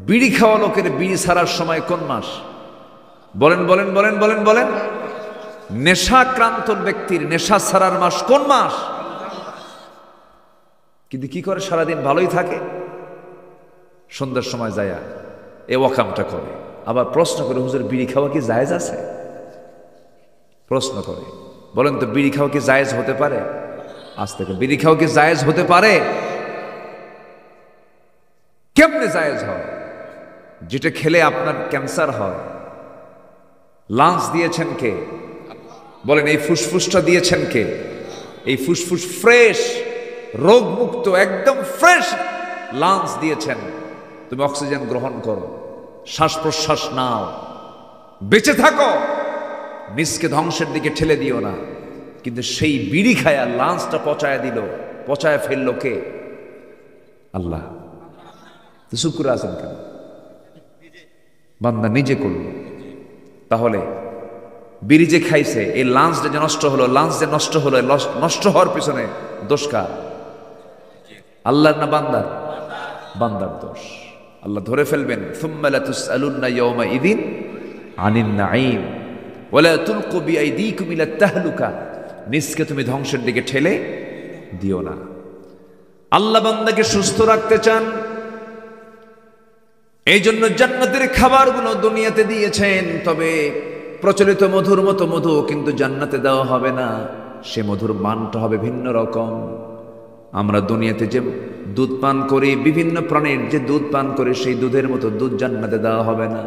বিড়ি খাওয়া লোকের বিড়ি ছাড়ার সময় কোন মাস? বলেন বলেন বলেন বলেন বলেন। নেশাক্রান্ত ব্যক্তির নেশা ছাড়ার মাস কোন মাস? কিন্তু কি করে সারাদিন ভালোই থাকে, সন্ধ্যার সময় যায়া এ ওয়াকামটা করে, আবার প্রশ্ন করে, হুজুর বিড়ি খাওয়া কি জায়েজ আছে? প্রশ্ন করে, বলেন তো বিড়ি খাওয়া কি জায়েজ হতে পারে? আজ থেকে বিড়ি খাওয়া কি জায়েজ হতে পারে? কেমনে জায়েজ হয়? যেটা খেলে আপনার ক্যান্সার হয়। লাঞ্চ দিয়েছেন কে? বলেন এই ফুসফুসটা দিয়েছেন কে? এই ফুসফুস ফ্রেশ, রোগমুক্ত, একদম ফ্রেশ লাঞ্চ দিয়েছেন। তুমি অক্সিজেন গ্রহণ করো, শ্বাস প্রশ্বাস নাও, বেঁচে থাকো, নিজকে ধ্বংসের দিকে ঠেলে দিও না। কিন্তু সেই বিড়ি খায়া লাঞ্চটা পচায় দিল, পচায় ফেললো কে? আল্লাহ। তো চুপ করে আছেন কেন? বান্দা নিজে করলো। তাহলে বিড়ি যে খাইছে, এই লাঞ্চটা যে নষ্ট হলো, লাঞ্চ যে নষ্ট হলো, নষ্ট হওয়ার পিছনে দোষ কার? আল্লাহর না বান্দার? বান্দার দোষ। আল্লাহ ধরে ফেলবেন, সুম্মা লাতুসআলুন্না ইয়াওমাইযিন আনিন নাঈম ওয়ালা তুলকু বিআইদিকুম ইলা তাহলুকা। নিজকে তুমি ধ্বংসের দিকে ঠেলে দিও না। আল্লাহ বান্দাকে সুস্থ রাখতে চান, এই জন্য জান্নাতের খাবারগুলো দুনিয়াতে দিয়েছেন। তবে প্রচলিত মধুর মতো মধু কিন্তু জান্নাতে দেওয়া হবে না, সে মধুর মানটা হবে ভিন্ন রকম। আমরা দুনিয়াতে যে দুধ পান করি, বিভিন্ন প্রাণীর যে দুধ পান করে, সেই দুধের মতো দুধ জান্নাতে দেওয়া হবে না।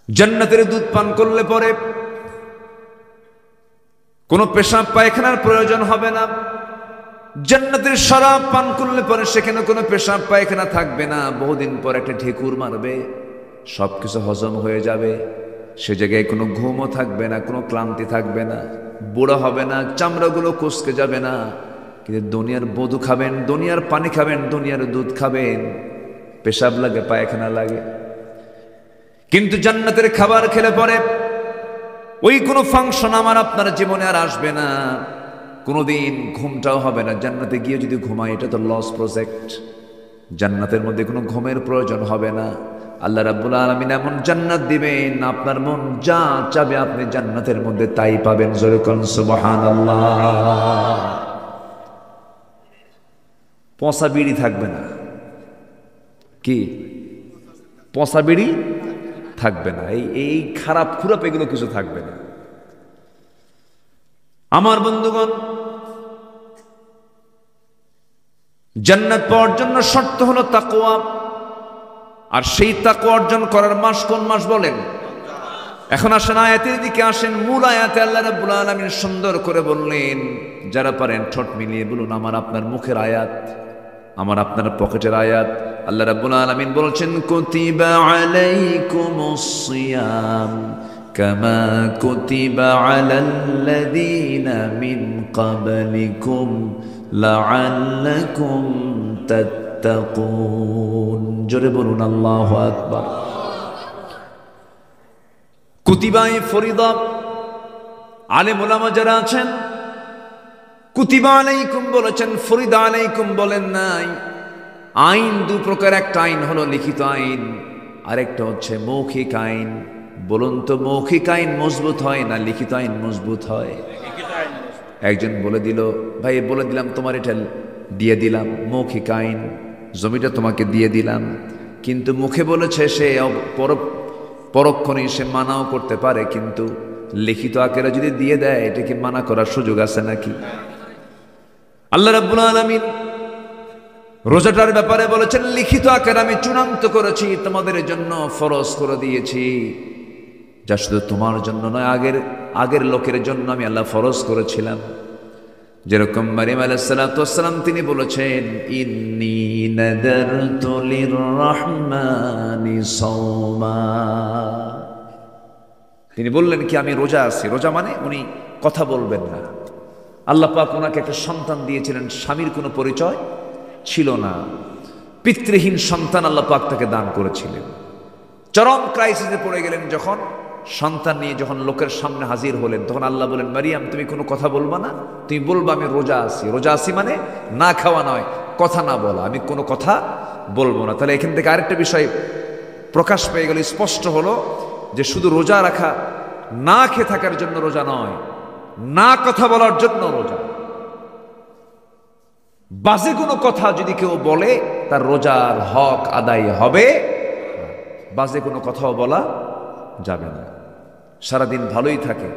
জান্নাতের দুধ পান করলে পরে কোনো পেশাব পায়খানার প্রয়োজন হবে না। জান্নাতের শরাব পান করলে পরে সেখানে কোনো পেশাব পায়খানা থাকবে না। বহুদিন পর একটা ঢেকুর মারবে, সবকিছু হজম হয়ে যাবে, সে জায়গায় কোনো ঘুমও থাকবে না, কোনো ক্লান্তি থাকবে না, বুড়া হবে না, চামড়াগুলো কুঁচকে যাবে না। কিন্তু দুনিয়ার বধু খাবেন, দুনিয়ার পানি খাবেন, দুনিয়ার দুধ খাবেন, পেশাব লাগে, পায়খানা লাগে। কিন্তু জান্নাতের খাবার খেলে পরে ওই কোনো ফাংশন আমার আপনার জীবনে আর আসবে না, কোনোদিন ঘুমটাও হবে না। জান্নাতে গিয়ে যদি ঘুমাই এটা তো লস প্রজেক্ট। জান্নাতের মধ্যে কোনো ঘুমের প্রয়োজন হবে না। আল্লাহ রাব্বুল আলামিন এমন জান্নাত দিবেন, আপনার মন যা চাবে আপনি জান্নাতের মধ্যে তাই পাবেন। জোরে কোন সুবহানাল্লাহ। পচা বিড়ি থাকবে না। কি পচা বিড়ি থাকবে না, এই খারাপ খুরাপ এগুলো কিছু থাকবে না। আমার বন্ধুগণ, জান্নাত পাওয়ার জন্য শর্ত হলো তাকওয়া। আর সেই তাকওয়া অর্জন করার মাস কোন মাস বলেন? এখন আসেন আয়াতের দিকে আসেন। মূল আয়াতে আল্লাহ রাব্বুল আলামিন সুন্দর করে বললেন, যারা পারেন ঠোঁট মিলিয়ে বলুন আমার আপনার মুখের আয়াত, আমার আপনার পকেটের আয়াত। আল্লাহ রাব্বুল আলামিন বলছেন, কুতিবা আলাইকুমুস সিয়াম কামা কুতিবা আলাল্লাযীনা মিন ক্বাবলিকুম লাআল্লাকুম তাত্তাকুন। জোরে বলুন আল্লাহু আকবার। কুতিবায়ে ফরিদা, আলেম ওলামা যারা আছেন, কুতিবা আলাইকুম বলেছেন, ফরিদা আলাইকুম বলেন নাই। আইন দু প্রকার, একটা আইন হলো লিখিত আইন, আরেকটা হচ্ছে মৌখিক আইন। বলুন তো মৌখিক আইন মজবুত হয় না লিখিত আইন মজবুত হয়? একজন বলে দিল, ভাই বলে দিলাম তোমার এটা দিয়ে দিলাম, মৌখিক আইন, জমিটা তোমাকে দিয়ে দিলাম। কিন্তু মুখে বলেছে সে, পরক্ষণে সে মানাও করতে পারে, কিন্তু লিখিত আকারে যদি দিয়ে দেয় এটা কি মানা করার সুযোগ আছে নাকি? আল্লাহ রাব্বুল আলামিন রোজাটার ব্যাপারে বলেছেন, লিখিত আকারে আমি চূড়ান্ত করেছি, তোমাদের জন্য ফরজ করে দিয়েছি, যা শুধু তোমার জন্য নয়, আগের লোকের জন্য আমি আল্লাহ ফরজ করেছিলাম। যেরকম মারিয়াম আলাইহিস সালাতু ওয়াস সালাম তিনি বলেছেন, ইন্নী নাদারতু লিররহমানি সাওমা। তিনি বললেন কি আমি রোজা আছি। রোজা মানে উনি কথা বলবেন না। আল্লাহ পাক ওনাকে একটা সন্তান দিয়েছিলেন, স্বামীর কোনো পরিচয় ছিল না, পিতৃহীন সন্তান আল্লাহ পাক তাকে দান করেছিলেন। চরম ক্রাইসিসে পড়ে গেলেন যখন, সন্তান নিয়ে যখন লোকের সামনে হাজির হলেন, তখন আল্লাহ বলেন, মারিয়াম তুমি কোনো কথা বলবা না, তুমি বলবা আমি রোজা আছি। রোজা আছি মানে না খাওয়া নয়, কথা না বলা, আমি কোনো কথা বলবো না। তাহলে এখান থেকে আরেকটা বিষয় প্রকাশ পেয়ে গেল, স্পষ্ট হলো যে শুধু রোজা রাখা না খেয়ে থাকার জন্য রোজা নয়, না কথা বলার জন্য রোজা। বাজে কোনো কথা যদি কেউ বলে তার রোজার হক আদায় হবে, বাজে কোনো কথাও বলা যাবে না। সারাদিন ভালোই থাকে,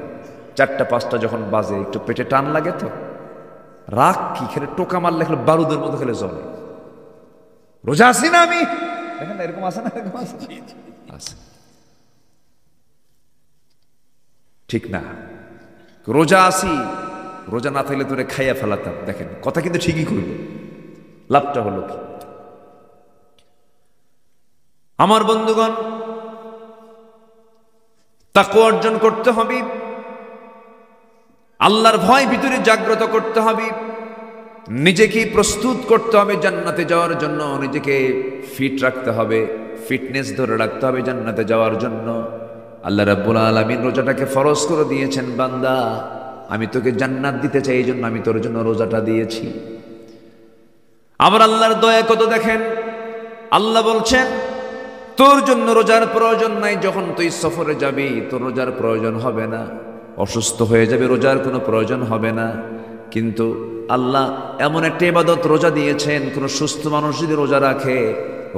4টা 5টা যখন বাজে একটু পেটে টান লাগে, তো রাগ কি, খেলে টোকা মারলে খেলে বারুদের মতো খেলে জ্বলে। রোজা আছি না আমি, দেখেন না এরকম আছে না, এরকম আছে, ঠিক না? রোজা আছি, রোজা না থাকলে তোরে খাইয়া ফেলাতাম। দেখেন কথা কিন্তু ঠিকই করল, লাভটা হলো কি? আমার বন্ধুগণ, তাকওয়া অর্জন করতে হবে, আল্লাহর ভয় ভিতরে জাগ্রত করতে হবে, নিজেকে প্রস্তুত করতে হবে জান্নাতে যাওয়ার জন্য, নিজেকে ফিট রাখতে হবে, ফিটনেস ধরে রাখতে হবে জান্নাতে যাওয়ার জন্য। আল্লাহ রাব্বুল আলামিন রোজাটাকে ফরজ করে দিয়েছেন, বান্দা আমি তোকে জান্নাত দিতে চাই, এই জন্য আমি তোর জন্য রোজাটা দিয়েছি। আবার আল্লাহর দয়া কত দেখেন, আল্লাহ বলছেন তোর জন্য রোজার প্রয়োজন নাই, যখন তুই সফরে যাবি তোর রোজার প্রয়োজন হবে না, অসুস্থ হয়ে যাবে রোজার কোনো প্রয়োজন হবে না। কিন্তু আল্লাহ এমন একটা ইবাদত রোজা দিয়েছেন, কোনো সুস্থ মানুষ যদি রোজা রাখে,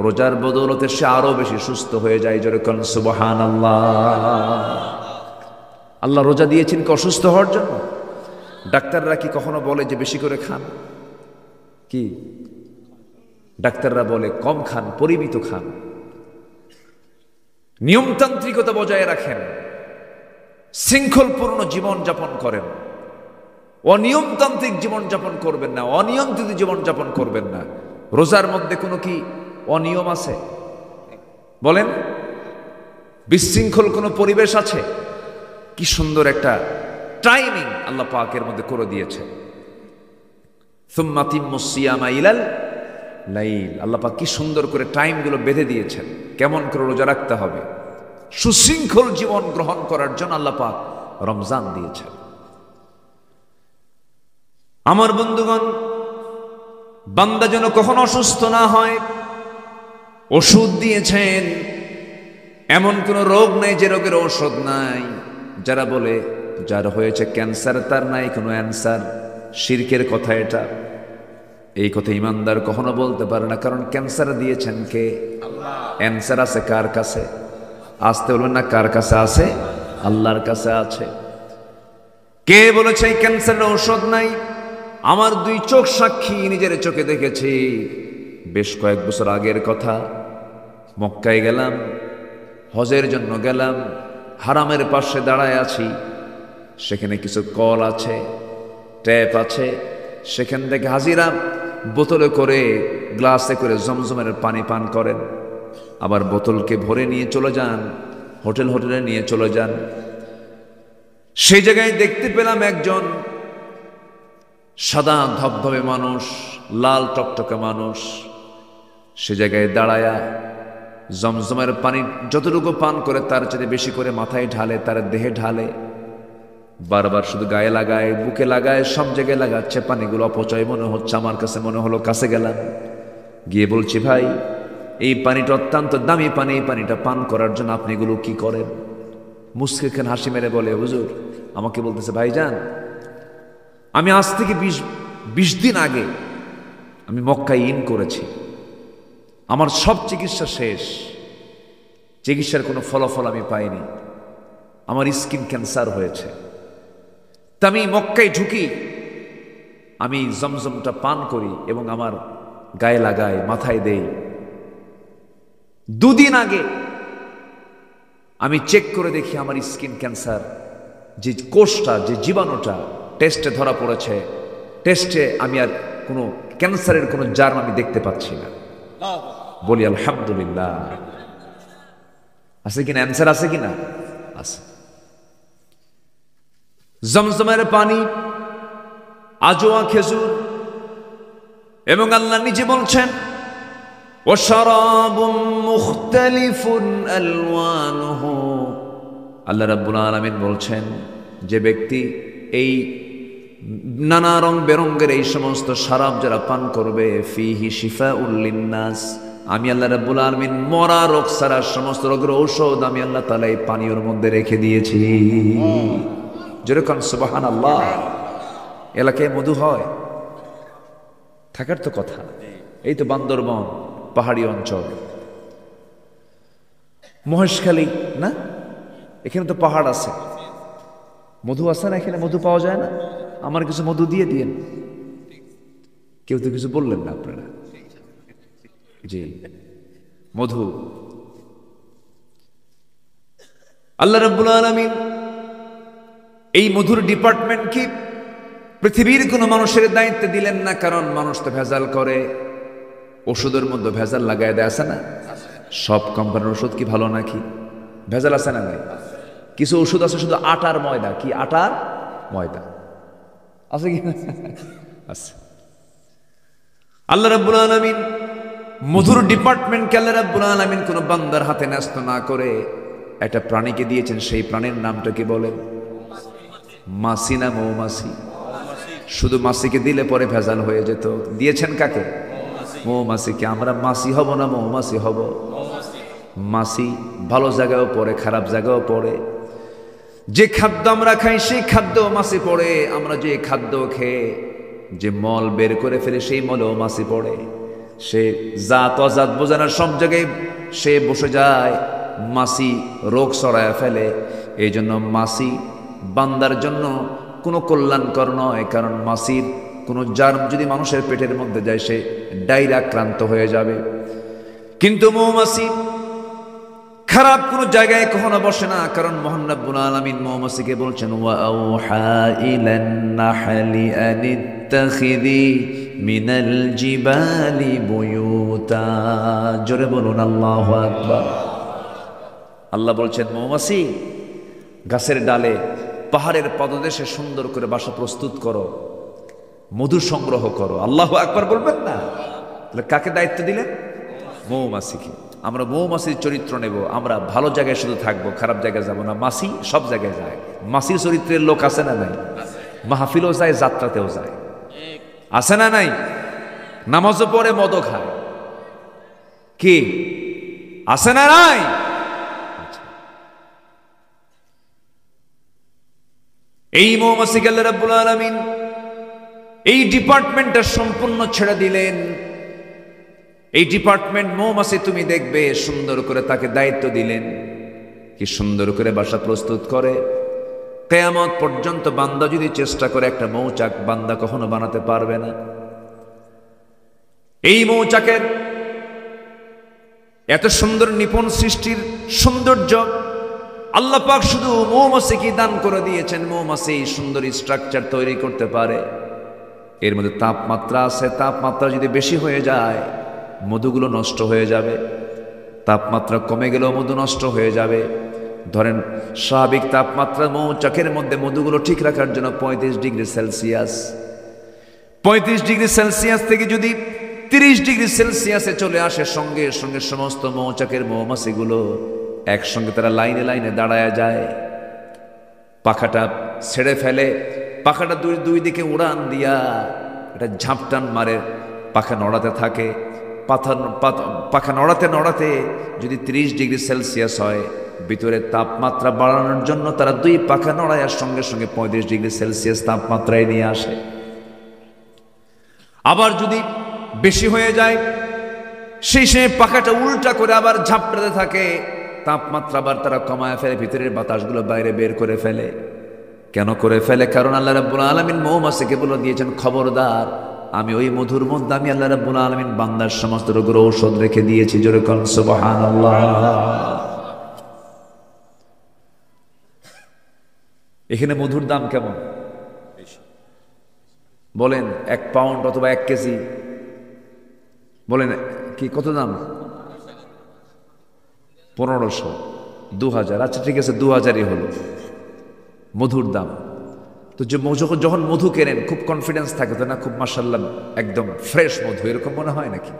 রোজার বদৌলতে সে আরো বেশি সুস্থ হয়ে যায়। জোরে কোন সুবহানাল্লাহ। আল্লাহ রোজা দিয়েছেন কি অসুস্থ হওয়ার জন্য? ডাক্তাররা কি কখনো বলে যে বেশি করে খান? কি ডাক্তাররা বলে কম খান, পরিমিত খান, নিয়মতান্ত্রিকতা বজায় রাখেন, শৃঙ্খলপূর্ণ জীবন যাপন করেন, অনিয়মতান্ত্রিক জীবন যাপন করবেন না, অনিয়ন্ত্রিত জীবন যাপন করবেন না। রোজার মধ্যে কোনো কি অনিয়ম আছে? বলেন বিশৃঙ্খল কোনো পরিবেশ আছে? কি সুন্দর একটা টাইমিং আল্লাহ পাকের মধ্যে করে দিয়েছে। সুম্মা তিম্মুস সিয়ামা ইলাল লাইল, আল্লাহ পাক কি সুন্দর করে টাইমগুলো বেঁধে দিয়েছেন, কেমন করে রোজা রাখতে হবে। সুশৃঙ্খল জীবন গ্রহণ করার জন্য আল্লাহ পাক রমজান দিয়েছেন। আমার বন্ধুগণ, বান্দা যেন কখনো অসুস্থ না হয়, ওষুধ দিয়েছেন। এমন কোন রোগ নেই যে রোগের ঔষধ নাই। যারা বলে যার হয়েছে ক্যান্সার তার নাই কোনো অ্যান্সার, শিরকের কথা এটা। এই কথা ইমানদার কখনো বলতে পারে না, কারণ ক্যান্সার দিয়েছেন কে? আল্লাহ। অ্যান্সার আছে কার কাছে? আসতে বলবেন না, কার কাছে আছে? আল্লাহর কাছে আছে। কে বলেছে এই ক্যান্সারের ঔষধ নাই? আমার দুই চোখ সাক্ষী, নিজের চোখে দেখেছি। বেশ কয়েক বছর আগের কথা, মক্কায় গেলাম, হজের জন্য গেলাম, হারামের পাশে দাঁড়ায় আছি। সেখানে কিছু কল আছে, ট্যাপ আছে, সেখান থেকে হাজিরা বোতলে করে গ্লাসে করে জমজমের পানি পান করেন, আবার বোতলকে ভরে নিয়ে চলে যান, হোটেলে নিয়ে চলে যান। সেই জায়গায় দেখতে পেলাম একজন সাদা ধবধবে মানুষ, লাল টকটকে মানুষ, সে জায়গায় দাঁড়ায়া জমজমের পানি যতটুকু পান করে তার চেয়ে বেশি করে মাথায় ঢালে, তার দেহে ঢালে, বারবার শুধু গায়ে লাগায়, বুকে লাগায়, সব জায়গায় লাগাচ্ছে। পানিগুলো অপচয় মনে হচ্ছে আমার কাছে, মনে হলো। কাছে গেলাম, গিয়ে বলছি, ভাই এই পানিটা অত্যন্ত দামি পানি, এই পানিটা পান করার জন্য আপনি এগুলো কি করেন? মুস্কি খান হাসি মেরে বলে, হুজুর আমাকে বলতেছে, ভাইজান আমি আজ থেকে 20 দিন আগে আমি মক্কায় ইন করেছি, আমার সব চিকিৎসা শেষ, চিকিৎসার কোনো ফলাফল আমি পাইনি, আমার স্কিন ক্যান্সার হয়েছে। তা আমি মক্কায় ঢুকি, আমি জমজমটা পান করি এবং আমার গায়ে লাগাই, মাথায় দেই। 2 দিন আগে আমি চেক করে দেখি আমার স্কিন ক্যান্সার, যে কোষটা, যে জীবাণুটা টেস্টে ধরা পড়েছে, টেস্টে আমি আর কোনো ক্যান্সারের কোনো জার্ম আমি দেখতে পাচ্ছি না। বলি আলহামদুলিল্লাহ। আছে কিনা অ্যান্সার? আছে কিনা? আছে। জমজমের পানি, আজওয়া খেজুর, এবং আল্লাহ নিজে বলছেন ওয়াশরাবুম মুখতালিফুন আলওয়ানুহু। আল্লাহ রাব্বুল আলামিন বলছেন, যে ব্যক্তি এই নানা রং বেরঙ্গের এই সমস্ত শরাব যারা পান করবে, ফিহি শিফাউল লিন্নাস, আমি আল্লাহ রাব্বুল আলামিন মরা রোগ ছাড়া সমস্ত রোগের ঔষধ আমি আল্লাহ তাআলা এই পানির মধ্যে রেখে দিয়েছি। যেরকম সুবহানাল্লাহ। এলাকায় মধু হয়, থাকার তো কথা। এই তো বান্দরবন পাহাড়ি অঞ্চল, মহেশখালী না, এখানে তো পাহাড় আছে, মধু আছে না? এখানে মধু পাওয়া যায় না? আমার কিছু মধু দিয়ে দিয়েন। কেউ তো কিছু বললেন না আপনারা। জি, মধু। আল্লাহ রাব্বুল আলামিন এই মধুর ডিপার্টমেন্ট কি পৃথিবীর কোনো মানুষের দায়িত্বে দিলেন না, কারণ মানুষ তো ভেজাল করে, ওষুধের মধ্যে ভেজাল লাগাই দেয়, আছে না? সব কোম্পানির ওষুধ কি ভালো নাকি? ভেজাল আছে না নাই? কিছু ওষুধ আছে শুধু আটার ময়দা, কি আটার ময়দা আছে কি? আছে। আল্লাহ রাব্বুল আলামিন মধুর ডিপার্টমেন্টকে আল্লাহ রাব্বুল আলামিন কোনো বান্দার হাতে ন্যস্ত না করে একটা প্রাণীকে দিয়েছেন। সেই প্রাণীর নামটা কি বলেন? মাছি না মৌমাছি? শুধু মাছিকে দিলে পরে ভেজাল হয়ে যেত। দিয়েছেন কাকে? মৌমাছিকে। আমরা মাছি হব না মৌমাছি হব? মাছি ভালো জায়গায়ও পড়ে, খারাপ জায়গায়ও পড়ে। যে খাদ্য আমরা খাই সেই খাদ্য মাছি পড়ে। আমরা যে খাদ্য খেয়ে যে মল বের করে ফেলে সেই মলেও মাছি পড়ে। সে জাত অজাত বোঝে না, সব জায়গায় সে বসে যায়, মাছি রোগ ছড়ায় ফেলে। এই জন্য মাছি বান্দার জন্য কোনো কল্যাণকর নয়, কারণ মাছির কোনো জার্ম যদি মানুষের পেটের মধ্যে যায় সে ডায়রিয়া আক্রান্ত হয়ে যাবে। কিন্তু মৌমাছি খারাপ কোনো জায়গায় কখনো বসে না, কারণ মহান রব্বুল আলামিন মৌমাছিকে বলছেন ওয়া আওহা ইলান নাহলি আনিত্তাখিযি মিনাল জিবালি বুয়ুতা। জোরে বলুন আল্লাহু আকবার। আল্লাহ বলছেন মৌমাছি গাছের ডালে পাহাড়ের পদদেশে সুন্দর করে বাসা প্রস্তুত করো, মধু সংগ্রহ করো। আল্লাহু আকবার বলবেন না? তাহলে কাকে দায়িত্ব দিলেন? মৌমাছিকে। আমরা মৌমাছির চরিত্র নেব, আমরা ভালো জায়গায় শুধু থাকবো, খারাপ জায়গায় যাব না। মাছি সব জায়গায় যায়। মাছির চরিত্রের লোক আছে না নাই? মাহফিলও যায়, যাত্রাতেও যায়, আছে না নাই? নামাজও পড়ে, মদও খায়, কি আছে না নাই? এই মৌমাছিকে আল্লাহ রাব্বুল আলামিন এই ডিপার্টমেন্টটা সম্পূর্ণ ছেড়ে দিলেন। এই ডিপার্টমেন্ট মৌমাছি তুমি দেখবে, সুন্দর করে তাকে দায়িত্ব দিলেন কি সুন্দর করে বাসা প্রস্তুত করে। কিয়ামত পর্যন্ত বান্দা যদি চেষ্টা করে একটা মৌচাক, বান্দা কখনো বানাতে পারবে না। এই মৌচাকের এত সুন্দর নিপুণ সৃষ্টির সৌন্দর্য আল্লাহ পাক শুধু মৌমাছিকে দান করে দিয়েছেন। মৌমাছি সুন্দর স্ট্রাকচার তৈরি করতে পারে। এর মধ্যে তাপমাত্রা আছে, তাপমাত্রা যদি বেশি হয়ে যায় মধুগুলো নষ্ট হয়ে যাবে, তাপমাত্রা কমে গেলেও মধু নষ্ট হয়ে যাবে। ধরেন স্বাভাবিক তাপমাত্রা মৌচাকের মধ্যে মধুগুলো ঠিক রাখার জন্য 35 ডিগ্রি সেলসিয়াস, 35 ডিগ্রি সেলসিয়াস থেকে যদি 30 ডিগ্রি সেলসিয়াসে চলে আসে, সঙ্গে সঙ্গে সমস্ত মৌচাকের মৌমাছিগুলো একসঙ্গে তারা লাইনে লাইনে দাঁড়ায় যায়, পাখাটা ছেড়ে ফেলে, পাখাটা দুই দিকে উড়ান দিয়া এটা ঝাপটান মারে, পাখা নড়াতে থাকে। পাখা নড়াতে নড়াতে যদি 30 ডিগ্রি সেলসিয়াস হয়, ভিতরে তাপমাত্রা বাড়ানোর জন্য তারা দুই পাখা নড়ায় সঙ্গে সঙ্গে 35 ডিগ্রি সেলসিয়াস তাপমাত্রায় নিয়ে আসে। আবার যদি বেশি হয়ে যায়, সেই সময় পাখাটা উল্টা করে আবার ঝাপটাতে থাকে, তাপমাত্রা আবার তারা কমায় ফেলে, ভিতরের বাতাসগুলো বাইরে বের করে ফেলে। কেন করে ফেলে? কারণ আল্লাহ রাব্বুল আলামিন মৌমাছিকে বলে দিয়েছেন, খবরদার, আমি ওই মধুর মধ্যে আমি আল্লাহ রাব্বুল আলামিন বান্দার সমস্ত রোগের ঔষধ রেখে দিয়েছি। জোরে কোন সুবহানাল্লাহ। এখানে মধুর দাম কেমন বলেন? 1 পাউন্ড অথবা 1 কেজি বলেন কি কত দাম? 1500, 2000। আচ্ছা ঠিক আছে, 2000ই হলো মধুর দাম। তো যে যখন মধু কেনেন খুব কনফিডেন্স থাকে তো না, খুব মাশাআল্লাহ একদম ফ্রেশ মধু, এরকম মনে হয় নাকি?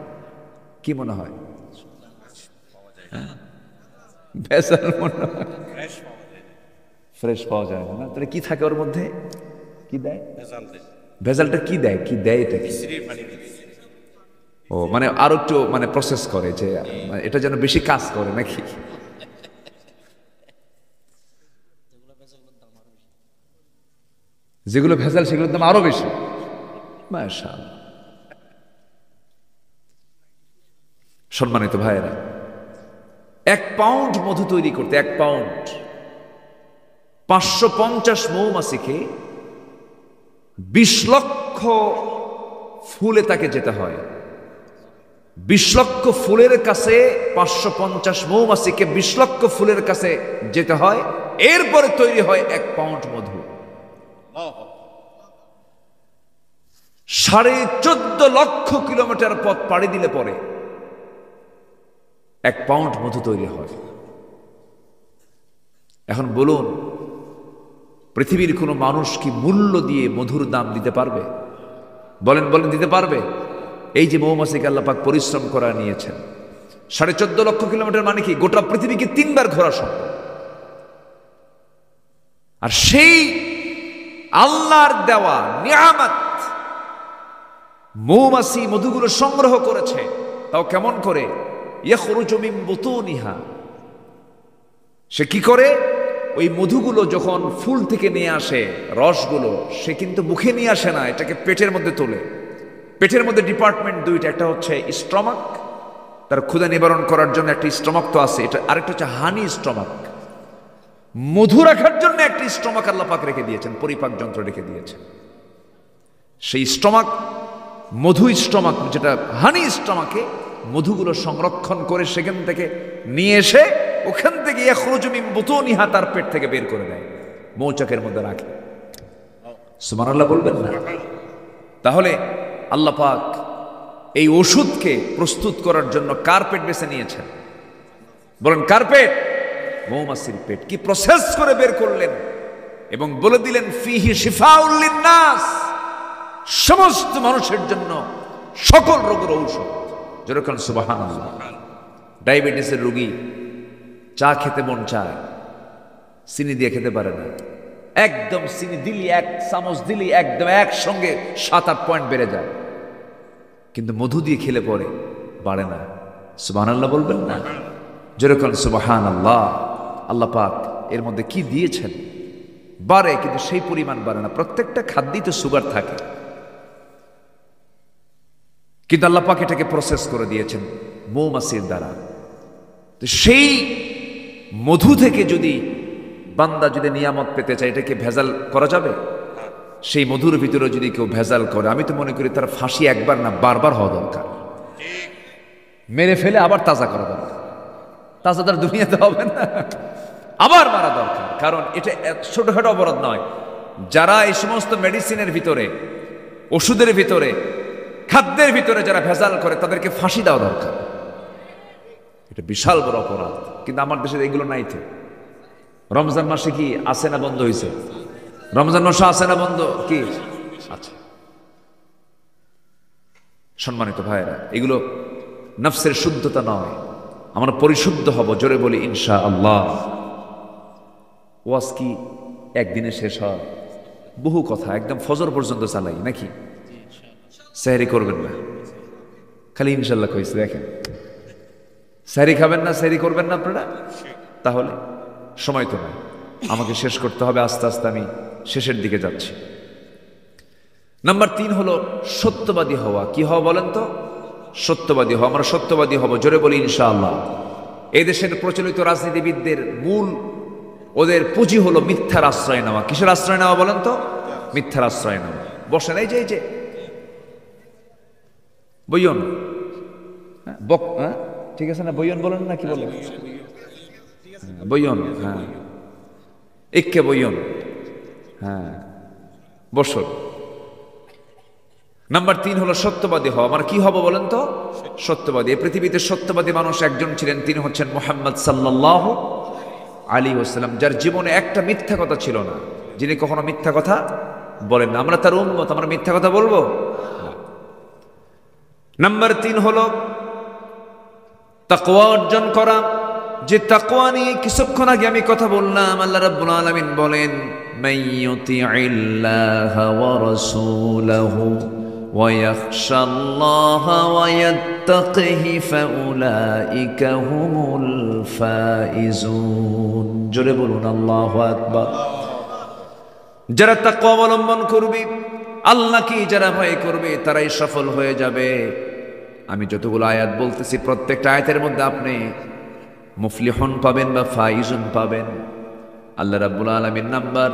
কি মনে হয়? ভেজাল মনে হয়, ফ্রেশ পাওয়া যায় না। তাহলে কি থাকে ওর মধ্যে? কি দেয়? ভেজালটা কি দেয়? কি দেয় এটা? কি ও মানে আরো একটু মানে প্রসেস করে যে এটা যেন বেশি কাজ করে নাকি? যেগুলো ভেজাল সেগুলোর দাম আরো বেশি। মাশাআল্লাহ। সম্মানিত ভাইয়েরা, 1 পাউন্ড মধু তৈরি করতে 1 পাউন্ড 550 মৌমাছিকে 20 লক্ষ ফুলে তাকে যেতে হয়। 20 লক্ষ ফুলের কাছে 550 মৌমাছিকে 20 লক্ষ ফুলের কাছে যেতে হয়, এরপরে তৈরি হয় 1 পাউন্ড মধু। 14.5 লক্ষ কিলোমিটার পথ পাড়ি দিলে পরে 1 পাউন্ড মধু তৈরি হয়। এখন বলুন, পৃথিবীর কোনো মানুষ কি মূল্য দিয়ে মধুর দাম দিতে পারবে? বলেন বলেন, দিতে পারবে? এই যে মৌমাছিকে আল্লাহ পাক পরিশ্রম করা নিয়েছেন, 14.5 লক্ষ কিলোমিটার মানে কি গোটা পৃথিবীকে 3 বার ঘোরা সম্ভব। আর সেই আল্লাহর দেওয়া নিয়ামত মৌমাছি মধুগুলো সংগ্রহ করেছে, তাও কেমন করে? ইয়াখরুজু মিন বুতুনিহা, সে কি করে? ওই মধুগুলো যখন ফুল থেকে নিয়ে আসে রসগুলো, সে কিন্তু মুখে নিয়ে আসে না, এটাকে পেটের মধ্যে তোলে। পেটের মধ্যে ডিপার্টমেন্ট দুইটা, একটা হচ্ছে স্টমাক, তার ক্ষুধা নিবারণ করার জন্য একটা স্টমাক তো আছে, এটা আরেকটা হচ্ছে হানি স্টমাক, মধু রাখার জন্য একটা স্টমাক আল্লাহ পাক রেখে দিয়েছেন, পরিপাক যন্ত্র রেখে দিয়েছেন। সেই স্টমাক, মধু স্টমাক যেটা হানি স্টমাকে মধুগুলো সংরক্ষণ করে সেখান থেকে নিয়ে এসে ওখান থেকে ইয়াখরুজু মিন বুতুনিহা, তার পেট থেকে বের করে দেয়, মৌচাকের মধ্যে রাখে। সুবহানাল্লাহ বলবেন না? তাহলে আল্লাহ পাক এই ওষুধকে প্রস্তুত করার জন্য কার পেট বেছে নিয়েছেন? বলেন কার পেট? মৌমাছির পেট কি প্রসেস করে বের করলেন এবং বলে দিলেন ফিহি শিফাউল লিন্নাস, সমস্ত মানুষের জন্য সকল রোগের ঔষধ। যেরকম সুবহানাল্লাহ। ডায়াবেটিসের রোগী চা খেতে মন চায়, চিনি দিয়ে খেতে পারে না, একদম চিনি দিলি, এক চামচ দিলি একদম একসঙ্গে 7-8 পয়েন্ট বেড়ে যায়, কিন্তু মধু দিয়ে খেলে পরে বাড়ে না। সুবহানাল্লাহ বলবেন না? যেরকম সুবহানাল্লাহ। আল্লাহ পাক এর মধ্যে কি দিয়েছেন, বাড়ে কিন্তু সেই পরিমাণ বাড়ে না। প্রত্যেকটা খাদ্যই তো সুগার থাকে, কিন্তু আল্লাহ পাক এটাকে প্রসেস করে দিয়েছেন মৌমাছির দ্বারা। তো সেই মধু থেকে যদি বান্দা যদি নিয়ামত পেতে চায়, এটাকে ভেজাল করা যাবে? সেই মধুর ভিতরে যদি কেউ ভেজাল করে, আমি তো মনে করি তার ফাঁসি একবার না বারবার হওয়া দরকার, মেরে ফেলে আবার তাজা করা দরকার। তাজা তার দুনিয়াতে হবে না, আবার মারা দরকার। কারণ এটা ছোটখাটো অপরাধ নয়। যারা এই সমস্ত মেডিসিনের ভিতরে, ওষুধের ভিতরে, খাদ্যের ভিতরে যারা ভেজাল করে, তাদেরকে ফাঁসি দেওয়া দরকার। এটা বিশাল বড় অপরাধ, কিন্তু আমার দেশে এগুলো নাই তো। রমজান মাসে কি আছে না বন্ধ হয়েছে? রমজান মাসে আছে না বন্ধ? কি আচ্ছা, সম্মানিত ভাইয়েরা, এগুলো নফসের শুদ্ধতা নয়, আমরা পরিশুদ্ধ হব। জোরে বলি ইনশাআল্লাহ। ওয়াজ কি একদিনে শেষ হয়? বহু কথা একদম ফজর পর্যন্ত চালাই নাকি? সেহরি করবেন না, খালি ইনশাল্লাহ কইছে। দেখেন, সেহরি খাবেন না, সেহরি করবেন না আপনারা? তাহলে সময় তো নাই, আমাকে শেষ করতে হবে আস্তে আস্তে। আমি শেষের দিকে যাচ্ছি। নাম্বার 3 হলো সত্যবাদী হওয়া। কি হওয়া বলেন তো? সত্যবাদী হওয়া। আমরা সত্যবাদী হব, জোরে বলি ইনশাআল্লাহ। এই দেশের প্রচলিত রাজনীতিবিদদের মূল ওদের পুঁজি হলো মিথ্যার আশ্রয় নেওয়া। কিসের আশ্রয় নেওয়া বলেন তো? মিথ্যার আশ্রয় নেওয়া। বসেন, এই যে বইয়ন, ঠিক আছে না? বইয়ন বলেন না, কি বলেন? বইয়ন, হ্যাঁ, একে বইয়ন, হ্যাঁ, বসুন। নাম্বার 3 হলো সত্যবাদী হওয়া। আমার কি হব বলেন তো? সত্যবাদী। এই পৃথিবীতে সত্যবাদী মানুষ একজন ছিলেন, তিনি হচ্ছেন মুহাম্মদ সাল্লাল্লাহু আলাইহি ওয়াসাল্লাম, যার জীবনে একটা মিথ্যা কথা ছিল না, যিনি কখনো মিথ্যা কথা বলেন না। আমরা তার উম্মত, আমরা মিথ্যা কথা বলবো? নাম্বার 3 হলো তাকওয়া অর্জন করা। যে তাকওয়া নিয়ে কিছুক্ষণ আগে আমি কথা বললাম, আল্লাহ রাব্বুল আলামিন বলেন, মাইয়ুতিইল্লাহা ওয়া রাসূলাহু ওয়া ইয়াখশাল্লাহা ওয়া ইয়াত্তাকিহি ফাউলাইকা হুমুল ফাইজুন। জোরে বলুন আল্লাহু আকবার। যারা তাকওয়া অবলম্বন করবে, আল্লাহকে যারা ভয় করবে, তারাই সফল হয়ে যাবে। আমি যতগুলো আয়াত বলতেছি, প্রত্যেকটা আয়াতের মধ্যে আপনি মুফলিহুন পাবেন বা ফাইজুন পাবেন। আল্লাহ রাব্বুল আলামিন নাম্বার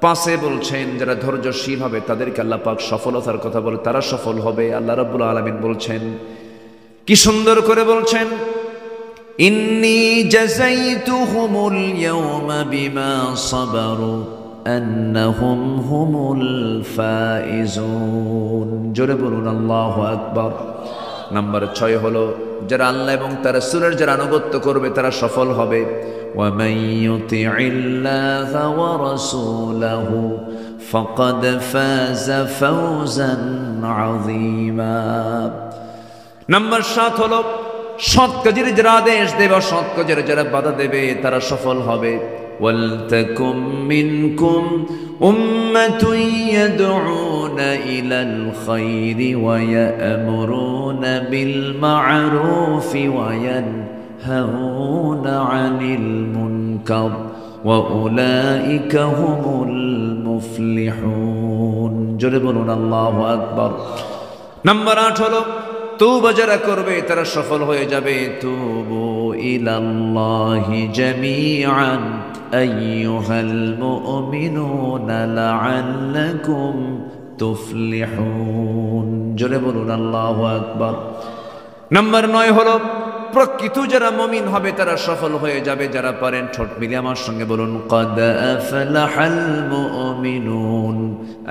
5 বলছেন, যারা ধৈর্যশীল হবে তাদেরকে আল্লাহ পাক সফলতার কথা বলে, তারা সফল হবে। আল্লাহ রাব্বুল আলামিন বলছেন, কি সুন্দর করে বলছেন, ইন্নী জাযাইতুহুমুল ইয়াওমা বিমা সাবারু আন্নাহুম হুমুল ফাইজুন। জোরে বলুন আল্লাহু আকবার। নাম্বার 6 হলো, যারা আল্লাহ এবং তার রাসূলের যারা আনুগত্য করবে তারা সফল হবে। ওয়া মান ইউতিইল্লাহা ওয়া রাসূলাহু ফাকাদ ফাযা ফাওজান আযীমা। নাম্বার 7 হলো, সৎ কাজের যারা আদেশ দেবে, সৎ কাজের যারা বাধা দেবে, তারা সফল হবে। ওয়ালতাকুম মিনকুম উম্মাতুন ইয়াদউনা ইলাল খায়রি ওয়া ইয়া'মুরুনা বিল মা'রুফি ওয়া ইয়ানহাউনা আনিল মুনকার ওয়া উলাইকা হুমুল মুফলিহুন। জোরে বলুন আল্লাহু আকবার। নাম্বার 8 হলো, তওবা যারা করবে তারা সফল হয়ে যাবে। তুবু ইলাল্লাহি জামিআন আইয়ুহাল মুমিনুনা লাআল্লাকুম তুফলিহুন। জোরে বলুন আল্লাহু আকবার। নাম্বার 9 হলো, প্রকৃত যারা মুমিন হবে তারা সফল হয়ে যাবে। যারা পারেন ঠোঁট মিলিয়ে আমার সঙ্গে বলুন, ক্বাদ আফলাহাল মুমিনুন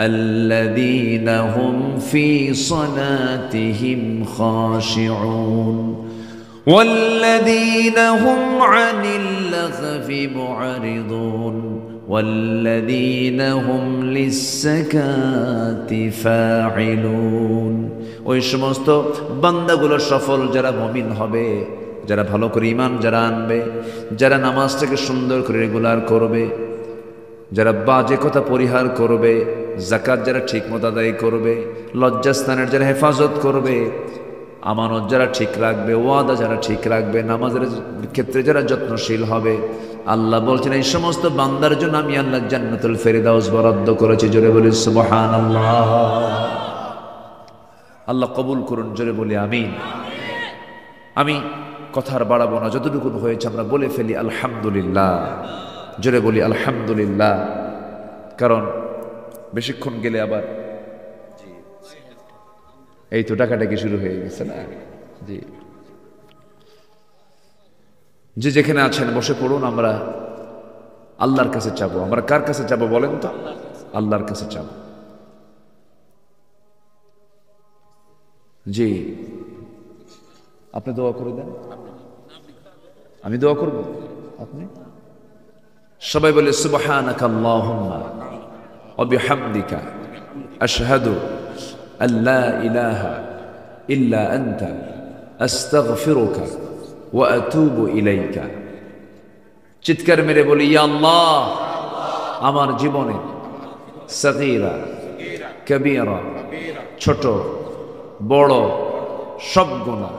আল্লাযীনা হুম ফী সালাতিহিম খাশিউন والذين هم عن اللغو معرضون والذين هم للزকাতি ফাইলুন। ওই সমস্ত বান্দাগুলো সফল যারা মুমিন হবে, যারা ভালো করে ঈমান যারা আনবে, যারা নামাজটাকে সুন্দর করে রেগুলার করবে, যারা বাজে কথা পরিহার করবে, যাকাত যারা ঠিকমতো আদায় করবে, লজ্জাস্থানের যারা হেফাজত করবে, আমানত যারা ঠিক রাখবে, ওয়াদা যারা ঠিক রাখবে, নামাজের ক্ষেত্রে যারা যত্নশীল হবে, আল্লাহ বলছেন এই সমস্ত বান্দার জন্য আমি আল্লাহ জান্নাতুল ফেরদাউস বরাদ্দ করেছি। জোরে বলি সুবহানাল্লাহ। আল্লাহ কবুল করুন, জোরে বলি আমিন। আমি কথা আর বাড়াবো না, যতটুকু হয়েছে আমরা বলে ফেলি আলহামদুলিল্লাহ। জোরে বলি আলহামদুলিল্লাহ। কারণ বেশিক্ষণ গেলে আবার এই তো ডাকাডাকি শুরু হয়ে গেছে না। জি, যে যেখানে আছেন বসে পড়ুন, আমরা আল্লাহর কাছে চাবো। আমরা কার কাছে চাবো বলেন তো? আল্লাহর কাছে চাবো। জি, আপনি দোয়া করে দেন, আমি দোয়া করব। আপনি সবাই বলে সুবহানাকা আল্লাহুম্মা ওয়া বিহামদিকা আশহাদু আল্লা ইলাহা ইল্লা আনতা আস্তাগফিরুকা ওয়া আতুবু ইলাইকা। চিৎকার মেরে বলি ইয়া আল্লাহ, আমার জীবনে সগীরা কবীরা, ছোট বড় সব গুনাহ